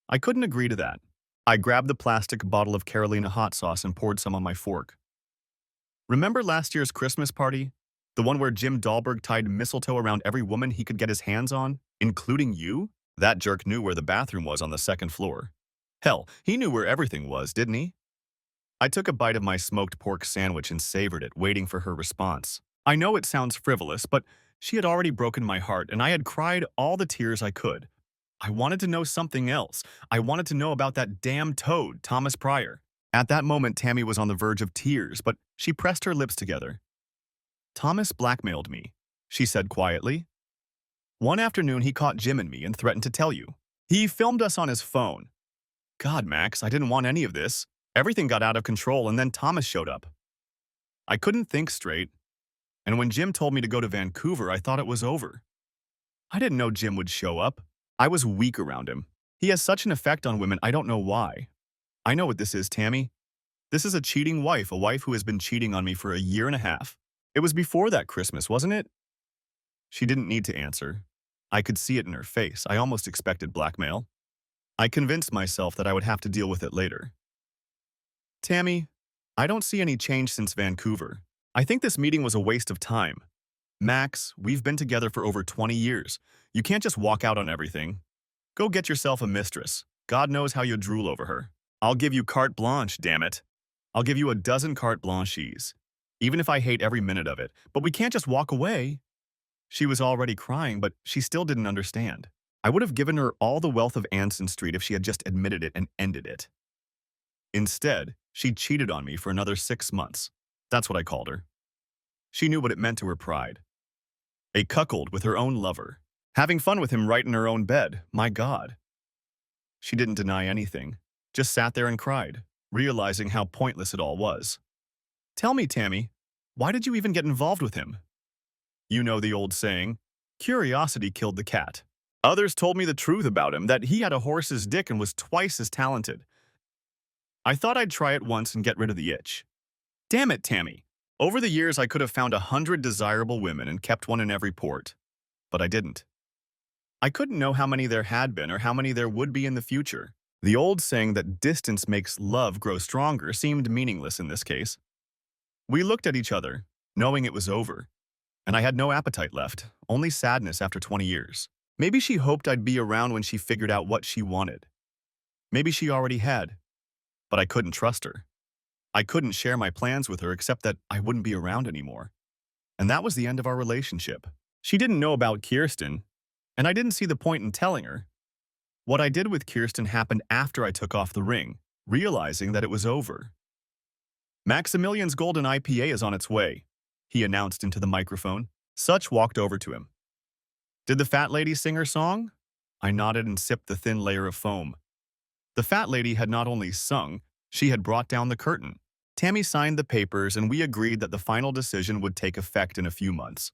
I couldn't agree to that. I grabbed the plastic bottle of Carolina hot sauce and poured some on my fork. "Remember last year's Christmas party? The one where Jim Dahlberg tied mistletoe around every woman he could get his hands on, including you? That jerk knew where the bathroom was on the 2nd floor. Hell, he knew where everything was, didn't he?" I took a bite of my smoked pork sandwich and savored it, waiting for her response. I know it sounds frivolous, but she had already broken my heart and I had cried all the tears I could. I wanted to know something else. I wanted to know about that damn toad, Thomas Pryor. At that moment, Tammy was on the verge of tears, but she pressed her lips together. Thomas blackmailed me, she said quietly. One afternoon, he caught Jim and me and threatened to tell you. He filmed us on his phone. God, Max, I didn't want any of this. Everything got out of control, and then Thomas showed up. I couldn't think straight, and when Jim told me to go to Vancouver, I thought it was over. I didn't know Jim would show up. I was weak around him. He has such an effect on women, I don't know why. I know what this is, Tammy. This is a cheating wife, a wife who has been cheating on me for a year and a half. It was before that Christmas, wasn't it? She didn't need to answer. I could see it in her face. I almost expected blackmail. I convinced myself that I would have to deal with it later. Tammy, I don't see any change since Vancouver. I think this meeting was a waste of time. Max, we've been together for over 20 years. You can't just walk out on everything. Go get yourself a mistress. God knows how you drool over her. I'll give you carte blanche, damn it. I'll give you a dozen carte blanches, even if I hate every minute of it. But we can't just walk away. She was already crying, but she still didn't understand. I would have given her all the wealth of Anson Street if she had just admitted it and ended it. Instead, she cheated on me for another 6 months. That's what I called her. She knew what it meant to her pride. A cuckold with her own lover, having fun with him right in her own bed. My God. She didn't deny anything, just sat there and cried, realizing how pointless it all was. Tell me, Tammy, why did you even get involved with him? You know the old saying, curiosity killed the cat. Others told me the truth about him, that he had a horse's dick and was twice as talented. I thought I'd try it once and get rid of the itch. Damn it, Tammy. Over the years, I could have found 100 desirable women and kept one in every port. But I didn't. I couldn't know how many there had been or how many there would be in the future. The old saying that distance makes love grow stronger seemed meaningless in this case. We looked at each other, knowing it was over. And I had no appetite left, only sadness after 20 years. Maybe she hoped I'd be around when she figured out what she wanted. Maybe she already had. But I couldn't trust her. I couldn't share my plans with her except that I wouldn't be around anymore. And that was the end of our relationship. She didn't know about Kirsten, and I didn't see the point in telling her. What I did with Kirsten happened after I took off the ring, realizing that it was over. Maximilian's Golden IPA is on its way, he announced into the microphone. Sutch walked over to him. Did the fat lady sing her song? I nodded and sipped the thin layer of foam. The fat lady had not only sung, she had brought down the curtain. Tammy signed the papers and we agreed that the final decision would take effect in a few months.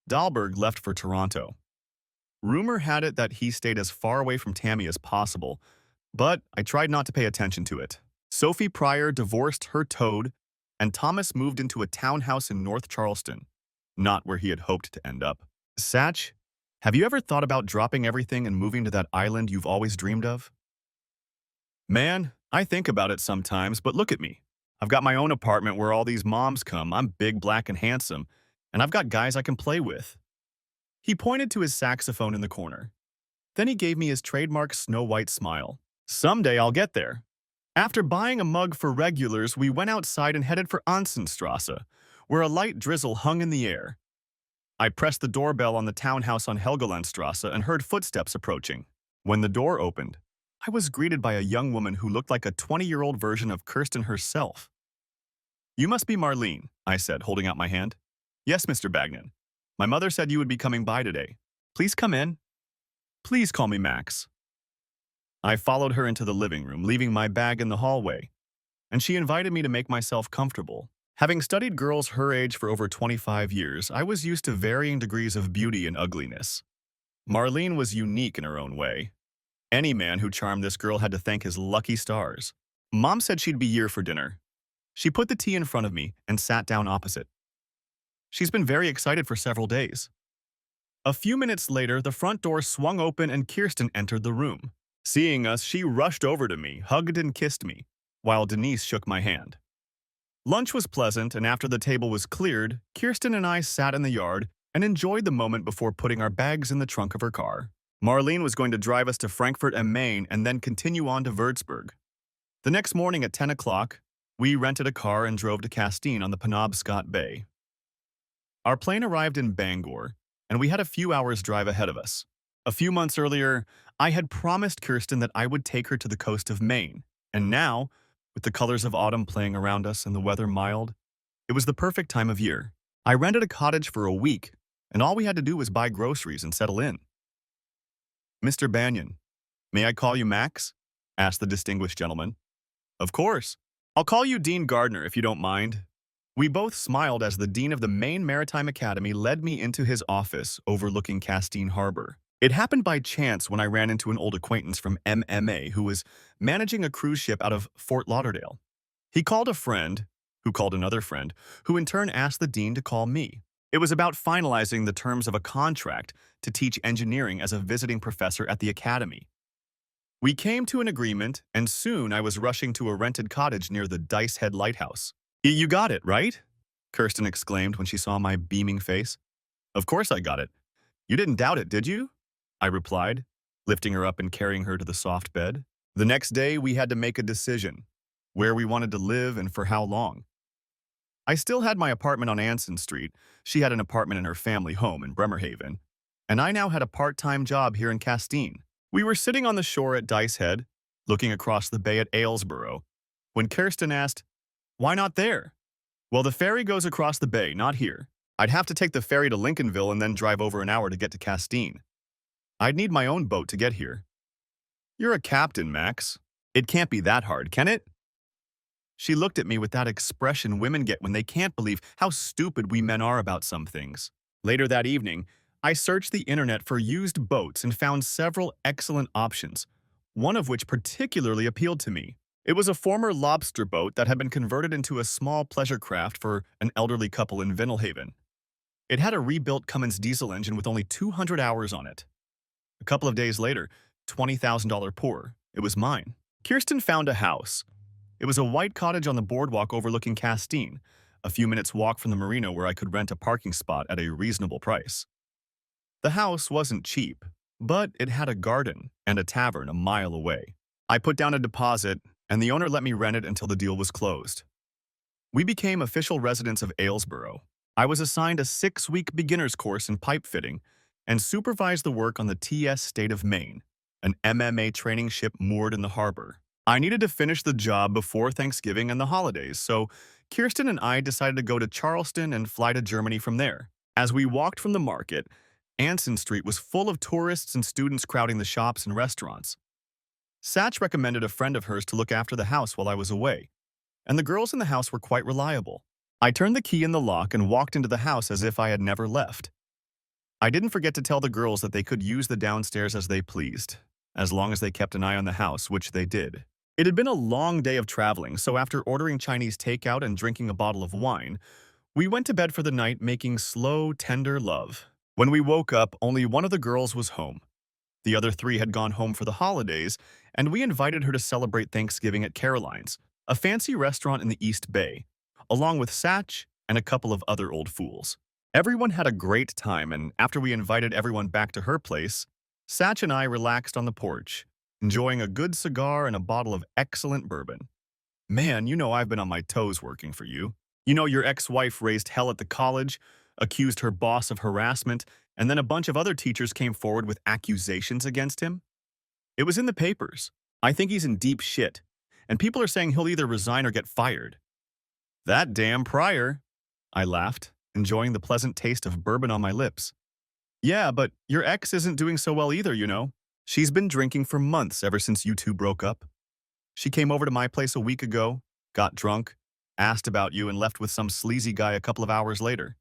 Dahlberg left for Toronto. Rumor had it that he stayed as far away from Tammy as possible, but I tried not to pay attention to it. Sophie Pryor divorced her toad, and Thomas moved into a townhouse in North Charleston, not where he had hoped to end up. Satch, have you ever thought about dropping everything and moving to that island you've always dreamed of? Man, I think about it sometimes, but look at me. I've got my own apartment where all these moms come. I'm big, black, and handsome, and I've got guys I can play with. He pointed to his saxophone in the corner. Then he gave me his trademark Snow White smile. Someday I'll get there. After buying a mug for regulars, we went outside and headed for Ansenstrasse, where a light drizzle hung in the air. I pressed the doorbell on the townhouse on Helgolandstrasse and heard footsteps approaching. When the door opened, I was greeted by a young woman who looked like a 20-year-old version of Kirsten herself. You must be Marlene, I said, holding out my hand. Yes, Mr. Bagnan. My mother said you would be coming by today. Please come in. Please call me Max. I followed her into the living room, leaving my bag in the hallway, and she invited me to make myself comfortable. Having studied girls her age for over 25 years, I was used to varying degrees of beauty and ugliness. Marlene was unique in her own way. Any man who charmed this girl had to thank his lucky stars. Mom said she'd be here for dinner. She put the tea in front of me and sat down opposite. She's been very excited for several days. A few minutes later, the front door swung open and Kirsten entered the room. Seeing us, she rushed over to me, hugged and kissed me, while Denise shook my hand. Lunch was pleasant, and after the table was cleared, Kirsten and I sat in the yard and enjoyed the moment before putting our bags in the trunk of her car. Marlene was going to drive us to Frankfurt am Main and then continue on to Würzburg. The next morning at 10 o'clock, we rented a car and drove to Castine on the Penobscot Bay. Our plane arrived in Bangor, and we had a few hours' drive ahead of us. A few months earlier, I had promised Kirsten that I would take her to the coast of Maine. And now, with the colors of autumn playing around us and the weather mild, it was the perfect time of year. I rented a cottage for a week, and all we had to do was buy groceries and settle in. Mr. Banyan, may I call you Max? Asked the distinguished gentleman. Of course. I'll call you Dean Gardner if you don't mind. We both smiled as the dean of the Maine Maritime Academy led me into his office overlooking Castine Harbor. It happened by chance when I ran into an old acquaintance from MMA who was managing a cruise ship out of Fort Lauderdale. He called a friend, who called another friend, who in turn asked the dean to call me. It was about finalizing the terms of a contract to teach engineering as a visiting professor at the academy. We came to an agreement, and soon I was rushing to a rented cottage near the Dice Head Lighthouse. You got it, right? Kirsten exclaimed when she saw my beaming face. Of course I got it. You didn't doubt it, did you? I replied, lifting her up and carrying her to the soft bed. The next day, we had to make a decision, where we wanted to live and for how long. I still had my apartment on Anson Street. She had an apartment in her family home in Bremerhaven, and I now had a part-time job here in Castine. We were sitting on the shore at Dice Head, looking across the bay at Aylesborough, when Kirsten asked, "Why not there?" "Well, the ferry goes across the bay, not here. I'd have to take the ferry to Lincolnville and then drive over an hour to get to Castine. I'd need my own boat to get here." "You're a captain, Max. It can't be that hard, can it?" She looked at me with that expression women get when they can't believe how stupid we men are about some things. Later that evening, I searched the internet for used boats and found several excellent options, one of which particularly appealed to me. It was a former lobster boat that had been converted into a small pleasure craft for an elderly couple in Vinalhaven. It had a rebuilt Cummins diesel engine with only 200 hours on it. A couple of days later, $20,000 poor, it was mine. Kirsten found a house. It was a white cottage on the boardwalk overlooking Castine, a few minutes' walk from the marina where I could rent a parking spot at a reasonable price. The house wasn't cheap, but it had a garden and a tavern a mile away. I put down a deposit, and the owner let me rent it until the deal was closed. We became official residents of Aylesborough. I was assigned a 6-week beginner's course in pipe fitting and supervised the work on the TS State of Maine, an MMA training ship moored in the harbor. I needed to finish the job before Thanksgiving and the holidays, so Kirsten and I decided to go to Charleston and fly to Germany from there. As we walked from the market, Anson Street was full of tourists and students crowding the shops and restaurants. Satch recommended a friend of hers to look after the house while I was away, and the girls in the house were quite reliable. I turned the key in the lock and walked into the house as if I had never left. I didn't forget to tell the girls that they could use the downstairs as they pleased, as long as they kept an eye on the house, which they did. It had been a long day of traveling, so after ordering Chinese takeout and drinking a bottle of wine, we went to bed for the night making slow, tender love. When we woke up, only one of the girls was home. The other 3 had gone home for the holidays, and we invited her to celebrate Thanksgiving at Caroline's, a fancy restaurant in the East Bay, along with Satch and a couple of other old fools. Everyone had a great time, and after we invited everyone back to her place, Satch and I relaxed on the porch, enjoying a good cigar and a bottle of excellent bourbon. "Man, you know I've been on my toes working for you. You know your ex-wife raised hell at the college, accused her boss of harassment, and then a bunch of other teachers came forward with accusations against him. It was in the papers. I think he's in deep shit, and people are saying he'll either resign or get fired." "That damn Pryor," I laughed, enjoying the pleasant taste of bourbon on my lips. "Yeah, but your ex isn't doing so well either, you know. She's been drinking for months ever since you two broke up. She came over to my place a week ago, got drunk, asked about you, and left with some sleazy guy a couple of hours later.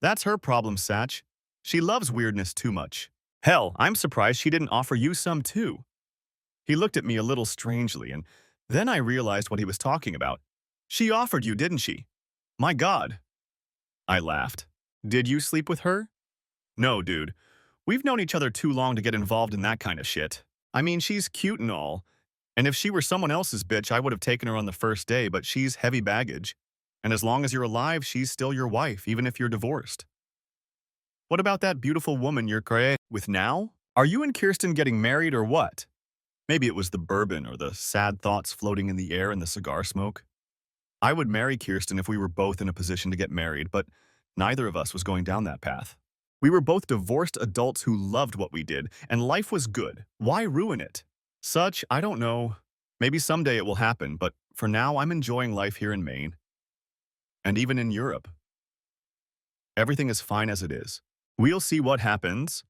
That's her problem, Satch. She loves weirdness too much. Hell, I'm surprised she didn't offer you some too." He looked at me a little strangely, and then I realized what he was talking about. "She offered you, didn't she? My God." I laughed. "Did you sleep with her?" "No, dude. We've known each other too long to get involved in that kind of shit. I mean, she's cute and all, and if she were someone else's bitch, I would have taken her on the first day, but she's heavy baggage. And as long as you're alive, she's still your wife, even if you're divorced." "What about that beautiful woman you're with now? Are you and Kirsten getting married or what?" Maybe it was the bourbon or the sad thoughts floating in the air and the cigar smoke. I would marry Kirsten if we were both in a position to get married, but neither of us was going down that path. We were both divorced adults who loved what we did, and life was good. Why ruin it? I don't know. Maybe someday it will happen, but for now I'm enjoying life here in Maine, and even in Europe. Everything is fine as it is. We'll see what happens.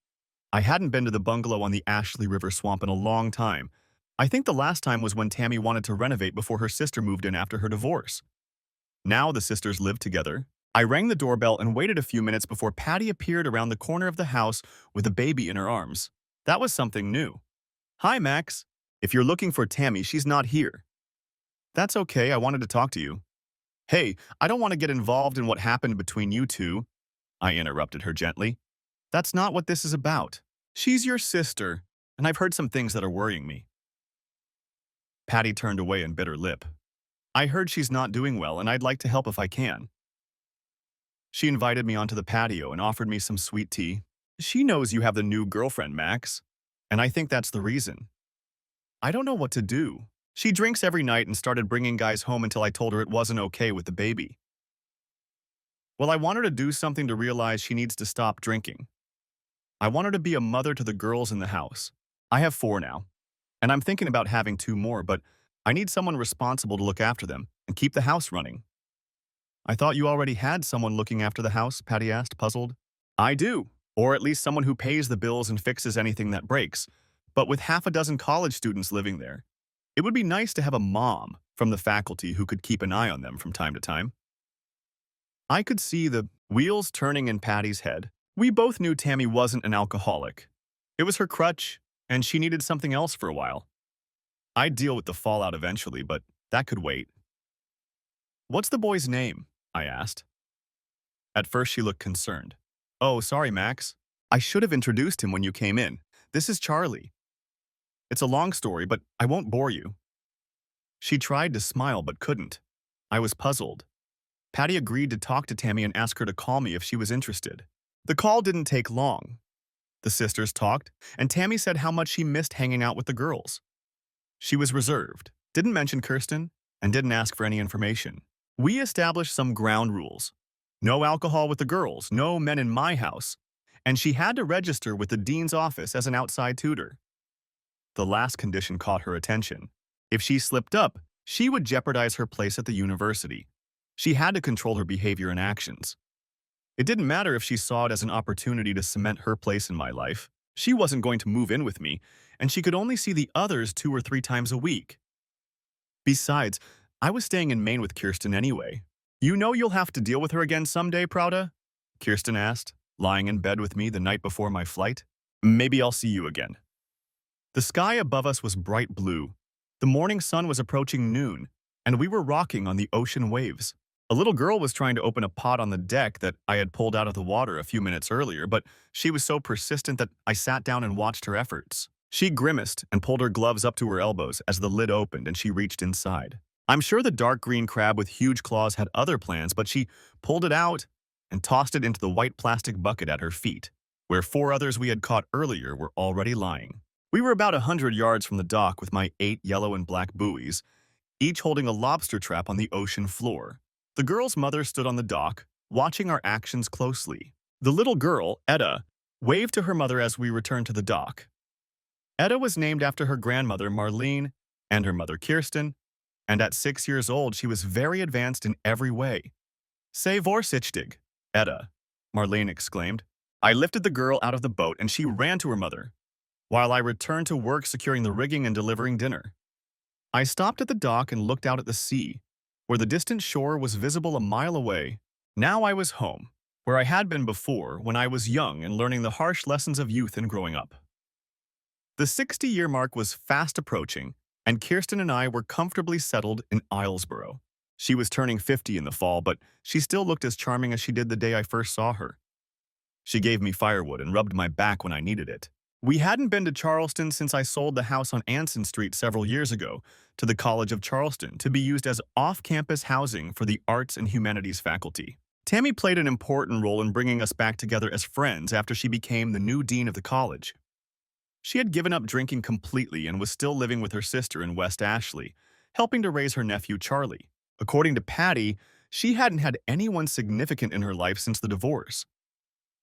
I hadn't been to the bungalow on the Ashley River swamp in a long time. I think the last time was when Tammy wanted to renovate before her sister moved in after her divorce. Now the sisters live together. I rang the doorbell and waited a few minutes before Patty appeared around the corner of the house with a baby in her arms. That was something new. Hi, Max. If you're looking for Tammy, she's not here. That's okay, I wanted to talk to you. Hey, I don't want to get involved in what happened between you two, I interrupted her gently. That's not what this is about. She's your sister, and I've heard some things that are worrying me. Patty turned away and bit her lip. I heard she's not doing well, and I'd like to help if I can. She invited me onto the patio and offered me some sweet tea. She knows you have the new girlfriend, Max, and I think that's the reason. I don't know what to do. She drinks every night and started bringing guys home until I told her it wasn't okay with the baby. Well, I want her to do something to realize she needs to stop drinking. I want her to be a mother to the girls in the house. I have 4 now, and I'm thinking about having 2 more, but I need someone responsible to look after them and keep the house running. I thought you already had someone looking after the house, Patty asked, puzzled. I do, or at least someone who pays the bills and fixes anything that breaks. But with half a dozen college students living there, it would be nice to have a mom from the faculty who could keep an eye on them from time to time. I could see the wheels turning in Patty's head. We both knew Tammy wasn't an alcoholic. It was her crutch, and she needed something else for a while. I'd deal with the fallout eventually, but that could wait. What's the boy's name? I asked. At first she looked concerned. Oh, sorry, Max. I should have introduced him when you came in. This is Charlie. It's a long story, but I won't bore you. She tried to smile but couldn't. I was puzzled. Patty agreed to talk to Tammy and ask her to call me if she was interested. The call didn't take long. The sisters talked, and Tammy said how much she missed hanging out with the girls. She was reserved, didn't mention Kirsten, and didn't ask for any information. We established some ground rules. No alcohol with the girls, no men in my house, and she had to register with the dean's office as an outside tutor. The last condition caught her attention. If she slipped up, she would jeopardize her place at the university. She had to control her behavior and actions. It didn't matter if she saw it as an opportunity to cement her place in my life. She wasn't going to move in with me, and she could only see the others 2 or 3 times a week. Besides, I was staying in Maine with Kirsten anyway. You know you'll have to deal with her again someday, Prouda? Kirsten asked, lying in bed with me the night before my flight. Maybe I'll see you again. The sky above us was bright blue. The morning sun was approaching noon, and we were rocking on the ocean waves. A little girl was trying to open a pot on the deck that I had pulled out of the water a few minutes earlier, but she was so persistent that I sat down and watched her efforts. She grimaced and pulled her gloves up to her elbows as the lid opened and she reached inside. I'm sure the dark green crab with huge claws had other plans, but she pulled it out and tossed it into the white plastic bucket at her feet, where 4 others we had caught earlier were already lying. We were about 100 yards from the dock with my 8 yellow and black buoys, each holding a lobster trap on the ocean floor. The girl's mother stood on the dock, watching our actions closely. The little girl, Etta, waved to her mother as we returned to the dock. Etta was named after her grandmother, Marlene, and her mother, Kirsten, and at 6 years old, she was very advanced in every way. Say vorsichtig, Etta, Marlene exclaimed. I lifted the girl out of the boat and she ran to her mother, while I returned to work securing the rigging and delivering dinner. I stopped at the dock and looked out at the sea, where the distant shore was visible a mile away. Now I was home, where I had been before when I was young and learning the harsh lessons of youth and growing up. The 60-year mark was fast approaching, and Kirsten and I were comfortably settled in Islesboro. She was turning 50 in the fall, but she still looked as charming as she did the day I first saw her. She gave me firewood and rubbed my back when I needed it. We hadn't been to Charleston since I sold the house on Anson Street several years ago to the College of Charleston to be used as off-campus housing for the arts and humanities faculty. Tammy played an important role in bringing us back together as friends after she became the new dean of the college. She had given up drinking completely and was still living with her sister in West Ashley, helping to raise her nephew Charlie. According to Patty, she hadn't had anyone significant in her life since the divorce.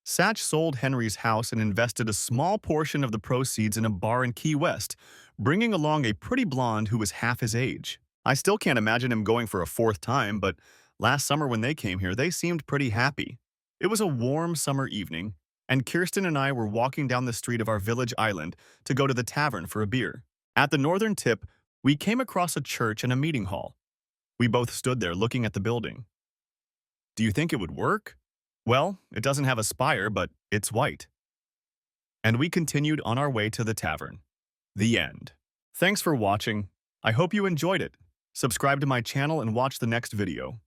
Satch sold Henry's house and invested a small portion of the proceeds in a bar in Key West, bringing along a pretty blonde who was half his age. I still can't imagine him going for a fourth time, but last summer when they came here, they seemed pretty happy. It was a warm summer evening, and Kirsten and I were walking down the street of our village island to go to the tavern for a beer. At the northern tip, we came across a church and a meeting hall. We both stood there looking at the building. Do you think it would work? Well, it doesn't have a spire, but it's white. And we continued on our way to the tavern. The end. Thanks for watching. I hope you enjoyed it. Subscribe to my channel and watch the next video.